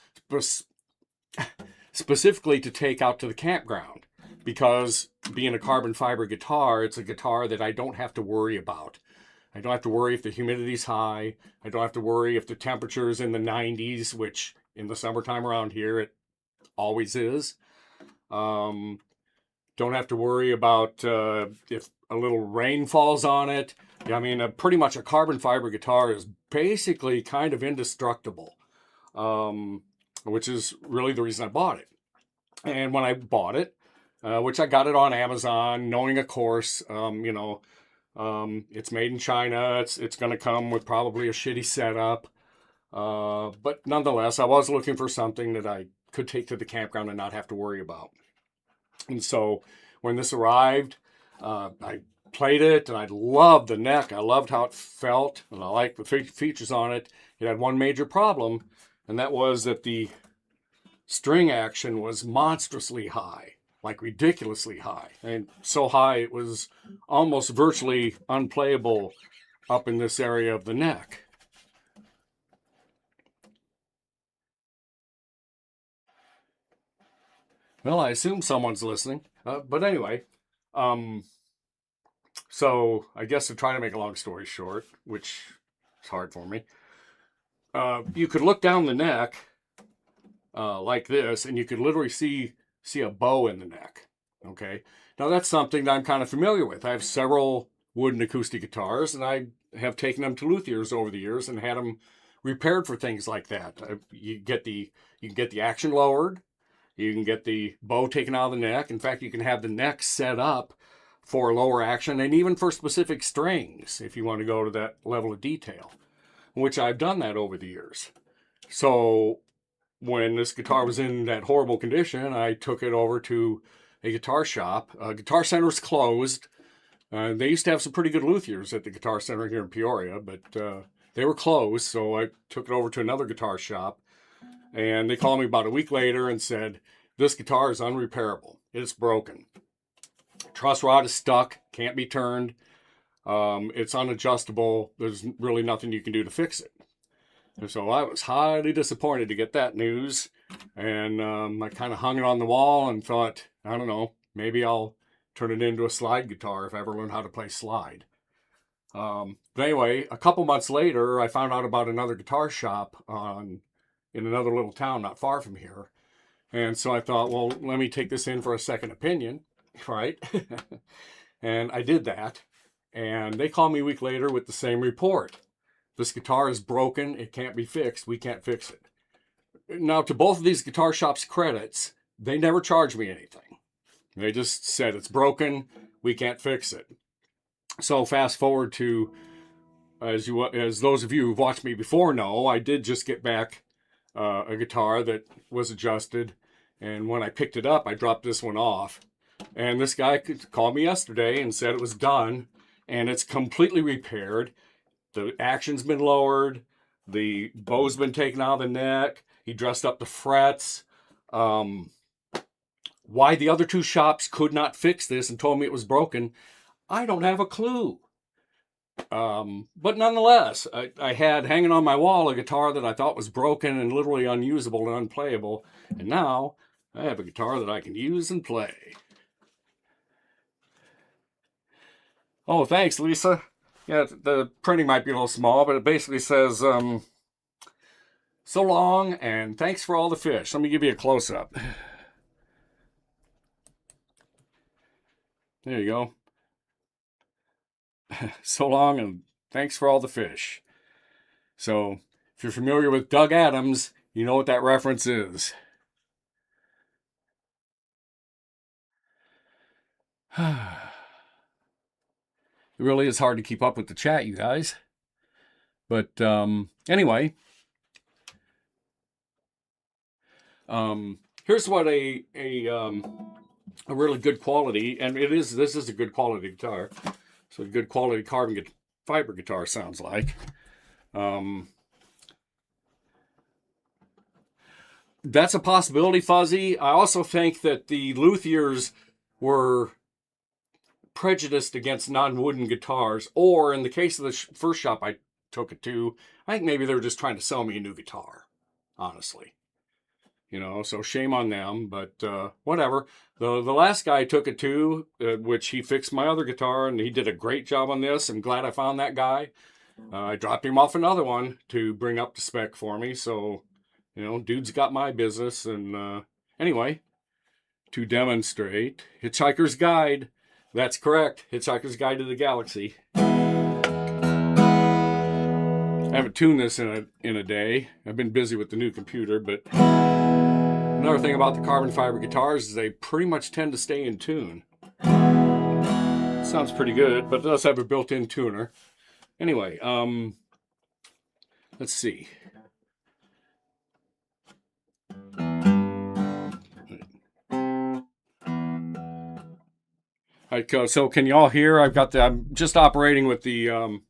specifically to take out to the campground, because being a carbon fiber guitar, it's a guitar that I don't have to worry about. I don't have to worry if the humidity's high. I don't have to worry if the temperature's in the 90s, which in the summertime around here, it always is. Don't have to worry about if a little rain falls on it. I mean, pretty much a carbon fiber guitar is basically kind of indestructible, which is really the reason I bought it. And when I bought it, which I got it on Amazon, knowing, of course, it's made in China. It's going to come with probably a shitty setup. But nonetheless, I was looking for something that I could take to the campground and not have to worry about. And so when this arrived, I played it, and I loved the neck. I loved how it felt, and I liked the features on it. It had one major problem, and that was that the string action was monstrously high, like ridiculously high. And so high it was almost virtually unplayable up in this area of the neck. Well, I assume someone's listening. But anyway, so I guess to try to make a long story short, which is hard for me, you could look down the neck like this, and you could literally see a bow in the neck. Okay, now that's something that I'm kind of familiar with. I have several wooden acoustic guitars, and I have taken them to luthiers over the years and had them repaired for things like that. You can get the action lowered. You can get the bow taken out of the neck. In fact, you can have the neck set up for lower action, and even for specific strings, if you want to go to that level of detail, which I've done that over the years. So when this guitar was in that horrible condition, I took it over to a guitar shop. Guitar Center's closed. They used to have some pretty good luthiers at the Guitar Center here in Peoria, but they were closed, so I took it over to another guitar shop. And they called me about a week later and said, this guitar is unrepairable. It's broken. Truss rod is stuck, can't be turned. It's unadjustable. There's really nothing you can do to fix it. And so I was highly disappointed to get that news. And I kind of hung it on the wall and thought, I don't know, maybe I'll turn it into a slide guitar if I ever learn how to play slide. But anyway, a couple months later, I found out about another guitar shop in another little town not far from here. And so I thought, well, let me take this in for a second opinion, right? And I did that. And they called me a week later with the same report. This guitar is broken. It can't be fixed. We can't fix it. Now, to both of these guitar shops' credits, they never charged me anything. They just said, it's broken. We can't fix it. So fast forward to, as those of you who've watched me before know, I did just get back a guitar that was adjusted, and when I picked it up, I dropped this one off, and this guy called me yesterday and said it was done, and it's completely repaired. The action's been lowered, the bow's been taken out of the neck, he dressed up the frets. Why the other two shops could not fix this and told me it was broken, I don't have a clue. But nonetheless, I had hanging on my wall a guitar that I thought was broken and literally unusable and unplayable. And now I have a guitar that I can use and play. Oh, thanks, Lisa. Yeah, the printing might be a little small, but it basically says, so long and thanks for all the fish. Let me give you a close-up. There you go. So long and thanks for all the fish. So if you're familiar with Doug Adams, you know what that reference is. It really is hard to keep up with the chat, you guys. But anyway, here's what a really good quality, and this is a good quality guitar. So a good quality carbon fiber guitar sounds like. That's a possibility, Fuzzy. I also think that the luthiers were prejudiced against non-wooden guitars, or in the case of the first shop I took it to, I think maybe they were just trying to sell me a new guitar, honestly. You know, so shame on them, but whatever. The last guy I took it to, which he fixed my other guitar, and he did a great job on this. I'm glad I found that guy. I dropped him off another one to bring up to spec for me, so, you know, dude's got my business. And anyway, to demonstrate, Hitchhiker's Guide. That's correct, Hitchhiker's Guide to the Galaxy. I haven't tuned this in a day. I've been busy with the new computer, but another thing about the carbon fiber guitars is they pretty much tend to stay in tune. Sounds pretty good, but it does have a built-in tuner. Anyway, let's see. All right, so can you all hear? I'm just operating with the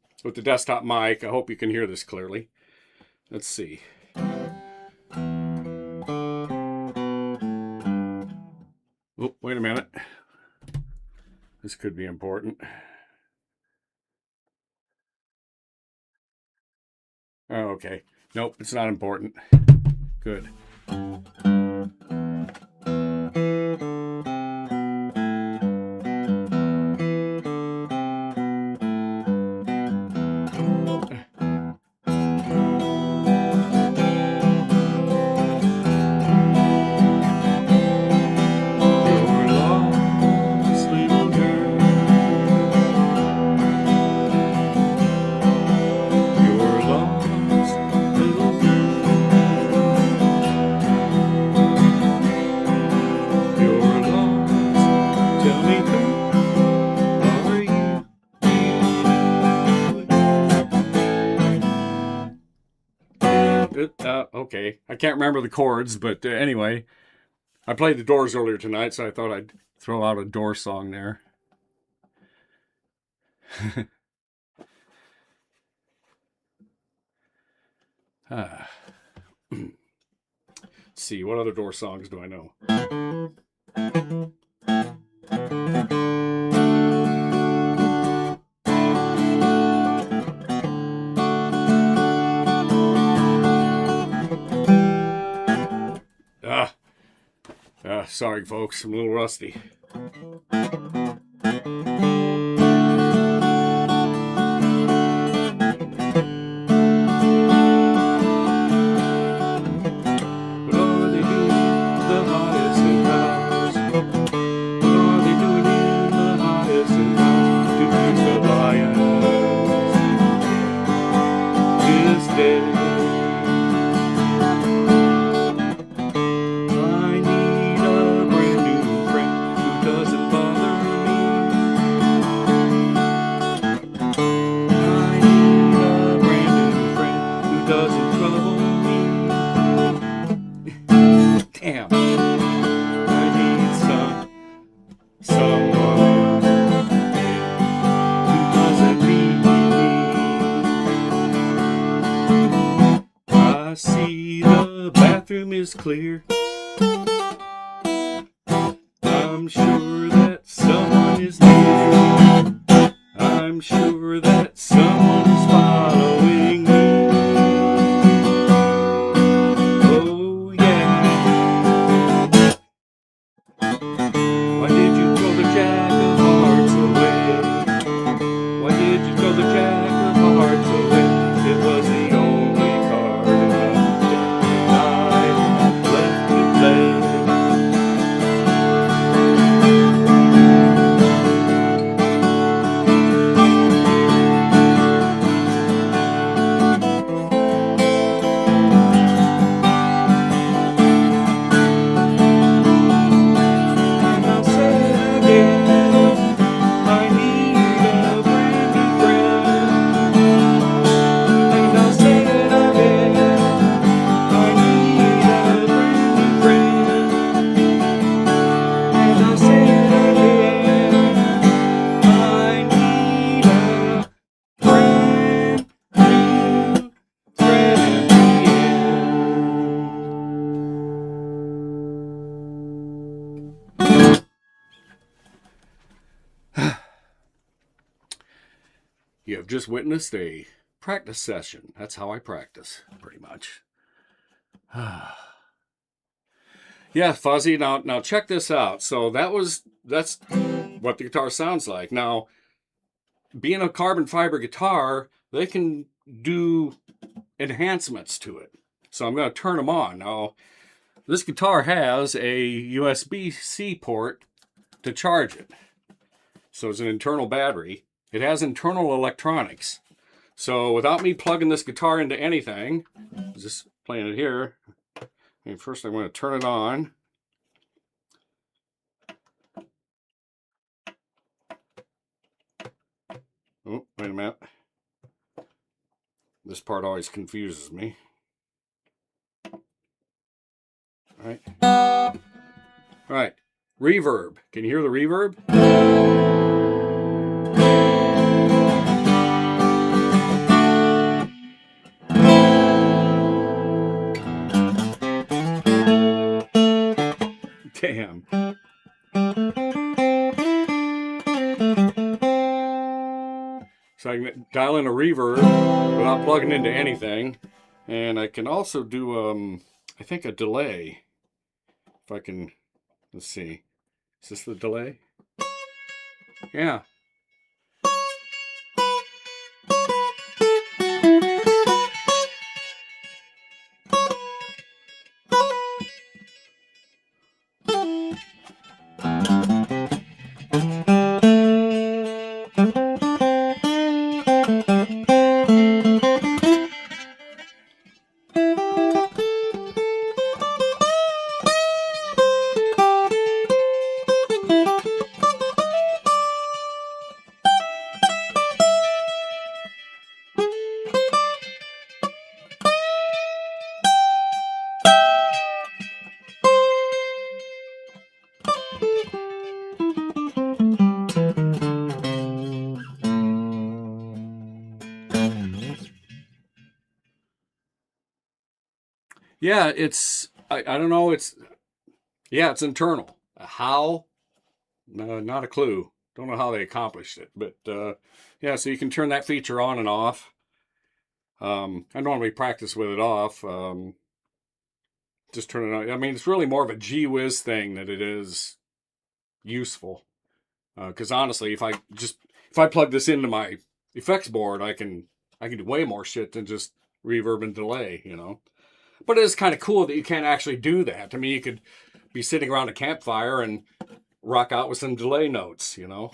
desktop mic. I hope you can hear this clearly. Let's see. Oh, wait a minute. This could be important. Oh, okay. Nope, it's not important. Good. Okay, I can't remember the chords, but anyway, I played the Doors earlier tonight, so I thought I'd throw out a Doors song there. Let's see, what other Doors songs do I know? Sorry, folks, I'm a little rusty. Is clear. I'm sure that someone is near. I'm sure that someone is following me. Oh yeah. Why did you throw the jack of hearts away? Why did you throw the jack of hearts away? It was the only card in the You have just witnessed a practice session. That's how I practice, pretty much. Yeah, Fuzzy. Now check this out. So that's what the guitar sounds like. Now, being a carbon fiber guitar, they can do enhancements to it. So I'm going to turn them on. Now, this guitar has a USB-C port to charge it. So it's an internal battery. It has internal electronics. So without me plugging this guitar into anything, just playing it here. And first I'm going to turn it on. Oh, wait a minute. This part always confuses me. All right. All right. Reverb. Can you hear the reverb? Damn. So I can dial in a reverb without plugging into anything. And I can also do, I think, a delay. If I can, let's see. Is this the delay? Yeah. Yeah, I don't know, it's internal. How? No, not a clue. Don't know how they accomplished it, but yeah, so you can turn that feature on and off. I normally practice with it off. Just turn it on. I mean, it's really more of a gee whiz thing than it is useful. Because honestly, if I plug this into my effects board, I can do way more shit than just reverb and delay, you know. But it is kind of cool that you can actually do that. I mean, you could be sitting around a campfire and rock out with some delay notes, you know.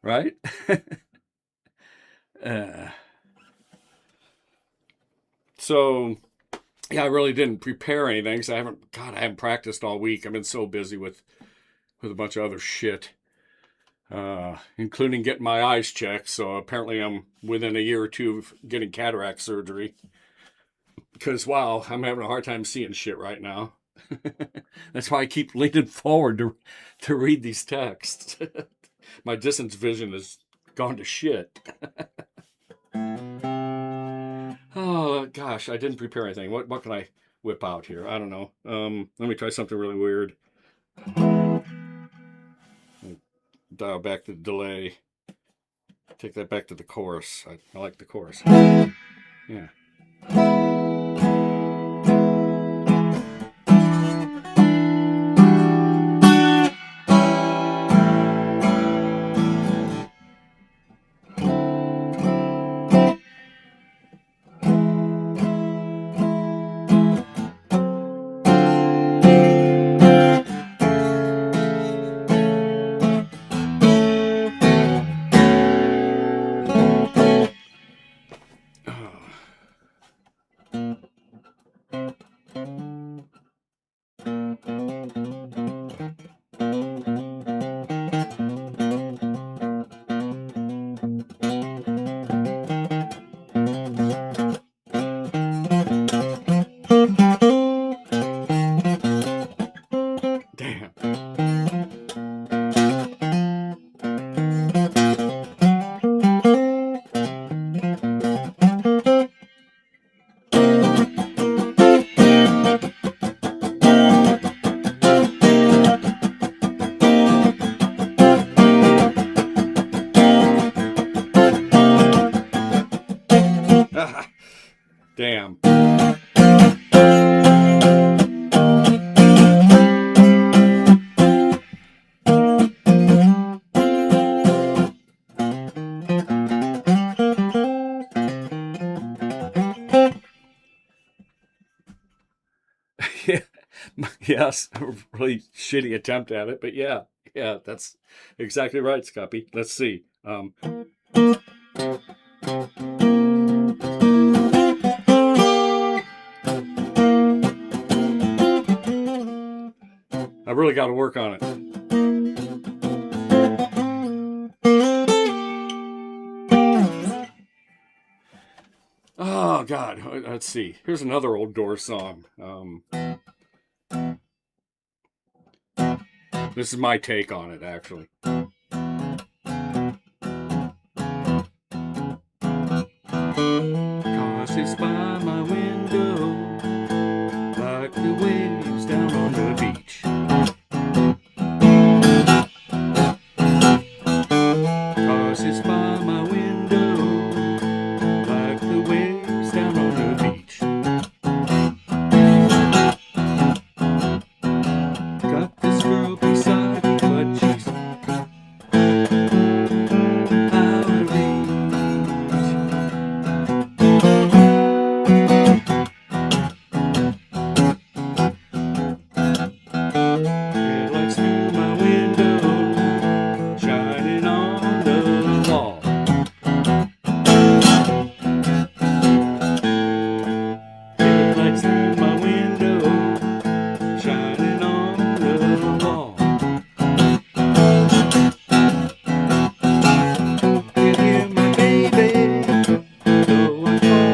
Right? So, yeah, I really didn't prepare anything because I haven't practiced all week. I've been so busy with a bunch of other shit. Including getting my eyes checked. So apparently I'm within a year or two of getting cataract surgery. Because, wow, I'm having a hard time seeing shit right now. That's why I keep leaning forward to read these texts. My distance vision has gone to shit. Oh, gosh, I didn't prepare anything. What can I whip out here? I don't know. Let me try something really weird. Dial back the delay. Take that back to the chorus. I like the chorus. Yeah. Yeah. Yes, a really shitty attempt at it, but yeah, that's exactly right, Scuppy. Let's see. I really got to work on it. Oh God, let's see. Here's another old Doors song. This is my take on it, actually. Cause it's by my window, like the waves down on the beach. Cause it's by my window, like the waves down on the beach. Got this girl beside me, but she's out of reach. Headlights through my window, shining on the wall. Headlights through my window, shining on the wall. Can hear my baby, though I'm calling home.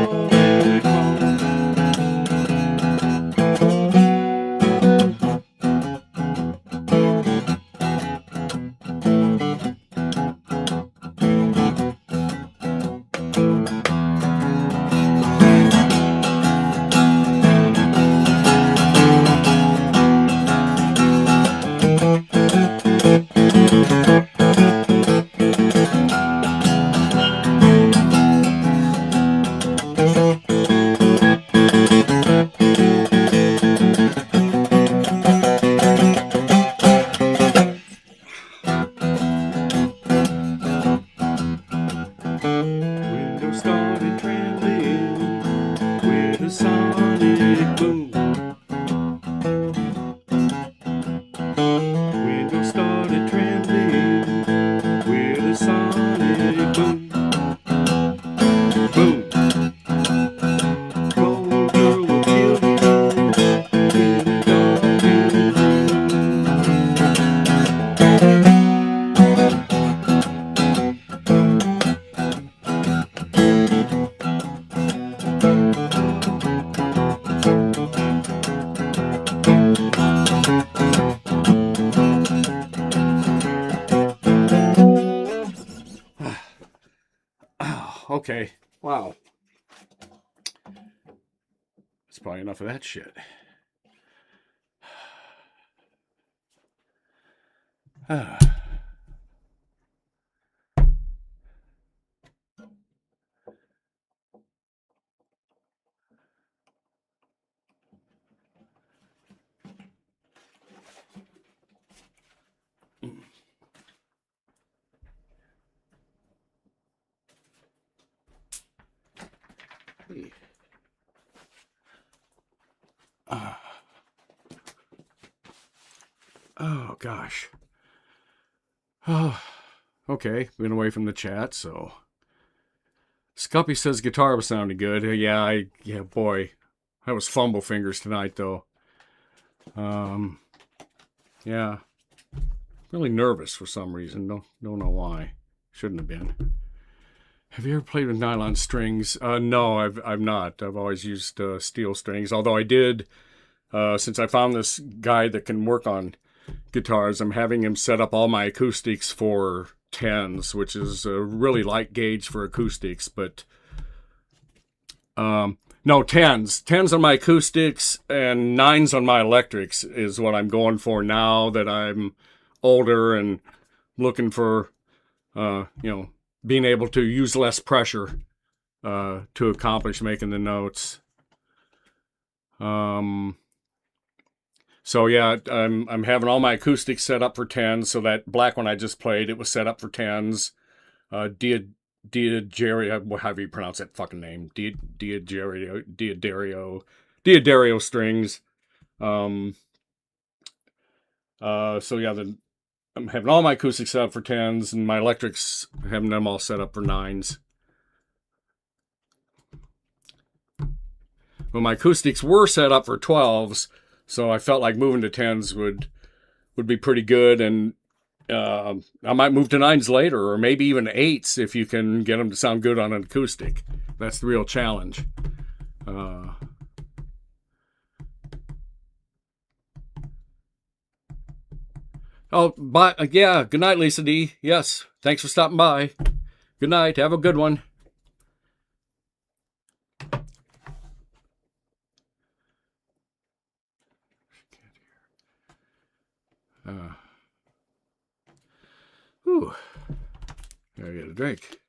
Window started trembling with a sonic boom. Window started trembling with a sonic boom. Boom. Cold girl will kill you in the dark room. Okay. Wow. That's probably enough of that shit. Oh, gosh. Oh, okay. Been away from the chat, so. Scuppy says guitar was sounding good. Yeah, boy. That was fumble fingers tonight, though. Yeah. Really nervous for some reason. Don't know why. Shouldn't have been. Have you ever played with nylon strings? No, I've not. I've always used steel strings. Although I did, since I found this guy that can work on guitars, I'm having him set up all my acoustics for 10s, which is a really light gauge for acoustics. But no, 10s on my acoustics and 9s on my electrics is what I'm going for now that I'm older and looking for, being able to use less pressure to accomplish making the notes. So yeah, I'm having all my acoustics set up for 10s. So that black one I just played, it was set up for 10s. Diadario, however you pronounce that fucking name, Diadario strings. So yeah, I'm having all my acoustics set up for 10s, and my electrics, having them all set up for 9s. Well, my acoustics were set up for 12s, so I felt like moving to 10s would be pretty good, and I might move to 9s later, or maybe even 8s if you can get them to sound good on an acoustic. That's the real challenge. Oh, but yeah, good night, Lisa D. Yes, thanks for stopping by. Good night. Have a good one. Whew. Gotta get a drink.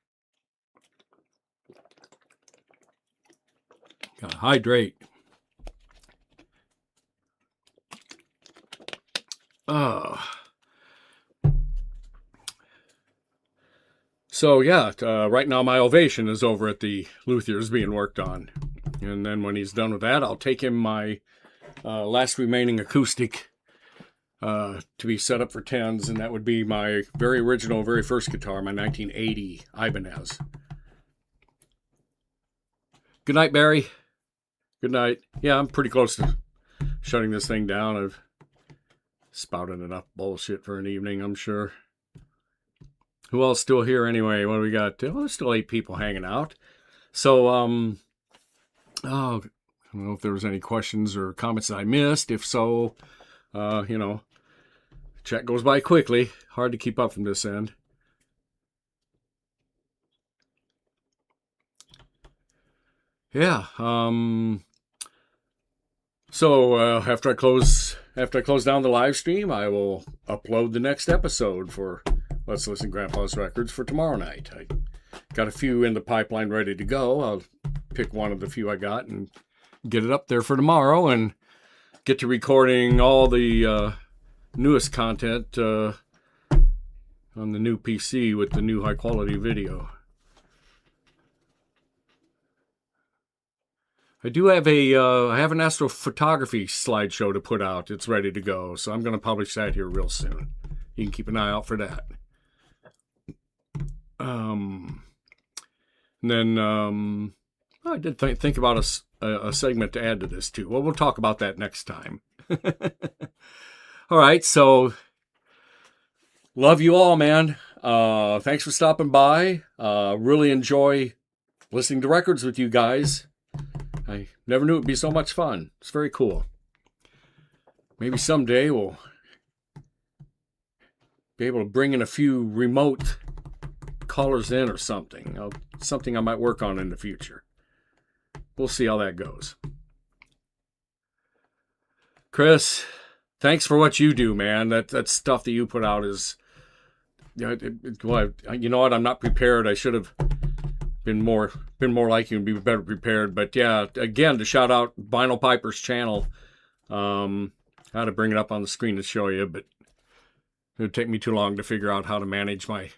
Gotta hydrate. Oh. So yeah, right now my Ovation is over at the Luthier's being worked on. And then when he's done with that, I'll take him my last remaining acoustic to be set up for 10s, and that would be my very original, very first guitar, my 1980 Ibanez. Good night, Barry. Good night. Yeah, I'm pretty close to shutting this thing down. I've spouted enough bullshit for an evening, I'm sure. Who else still here anyway? What do we got? Well, there's still 8 people hanging out. So, I don't know if there was any questions or comments that I missed. If so, chat goes by quickly. Hard to keep up from this end. Yeah. So after I close down the live stream, I will upload the next episode for Let's Listen Grandpa's Records for tomorrow night. I got a few in the pipeline ready to go. I'll pick one of the few I got and get it up there for tomorrow, and get to recording all the newest content on the new PC with the new high quality video. I do have I have an astrophotography slideshow to put out. It's ready to go, so I'm going to publish that here real soon. You can keep an eye out for that. And then I did think about a segment to add to this too. Well, we'll talk about that next time. All right, so love you all, man. Thanks for stopping by. Really enjoy listening to records with you guys. I never knew it'd be so much fun. It's very cool. Maybe someday we'll be able to bring in a few remote callers in or something. Something I might work on in the future. We'll see how that goes. Chris, thanks for what you do, man. That stuff that you put out is, you know what? I'm not prepared. I should have been more like you and be better prepared. But yeah, again, to shout out Vinyl Piper's channel. I had to bring it up on the screen to show you, but it would take me too long to figure out how to manage my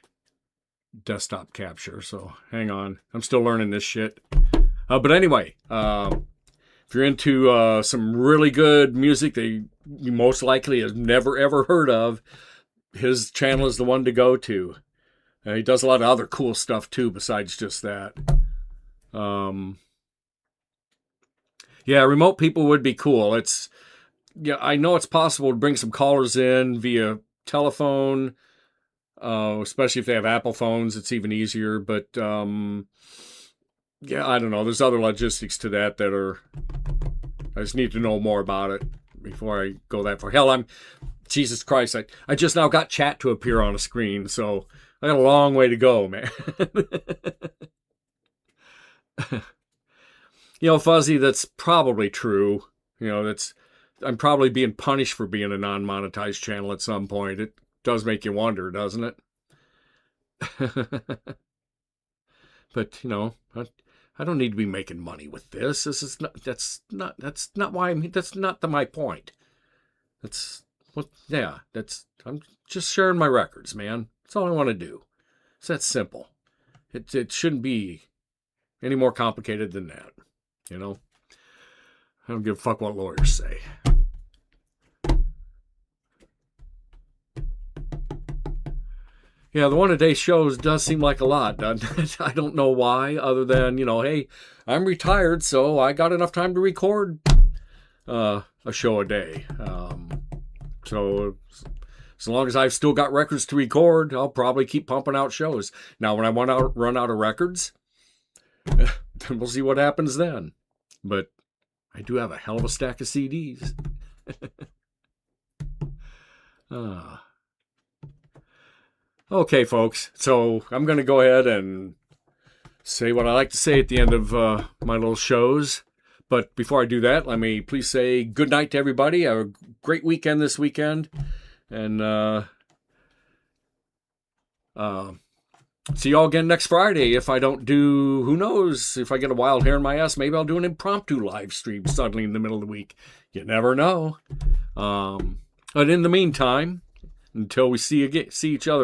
desktop capture. So hang on, I'm still learning this shit. But anyway, if you're into some really good music that you most likely have never ever heard of, his channel is the one to go to. He does a lot of other cool stuff too besides just that. Yeah, remote people would be cool. I know it's possible to bring some callers in via telephone, especially if they have Apple phones. It's even easier. But yeah, I don't know. There's other logistics to that I just need to know more about it before I go that far. Hell, Jesus Christ, I just now got chat to appear on a screen, so I got a long way to go, man. Fuzzy, that's probably true. I'm probably being punished for being a non-monetized channel at some point. It does make you wonder, doesn't it? But, I don't need to be making money with this. That's not my point. I'm just sharing my records, man. That's all I want to do. It's that simple. It shouldn't be any more complicated than that. I don't give a fuck what lawyers say. Yeah, the one-a-day shows does seem like a lot, doesn't it? I don't know why, other than, hey, I'm retired, so I got enough time to record a show a day. So as long as I've still got records to record, I'll probably keep pumping out shows. Now, when I run out of records, then we'll see what happens then. But I do have a hell of a stack of CDs. Okay, folks. So I'm going to go ahead and say what I like to say at the end of my little shows. But before I do that, let me please say good night to everybody. Have a great weekend this weekend. And see you all again next Friday. If I don't do, who knows, if I get a wild hair in my ass, maybe I'll do an impromptu live stream suddenly in the middle of the week. You never know. But in the meantime, until we see each other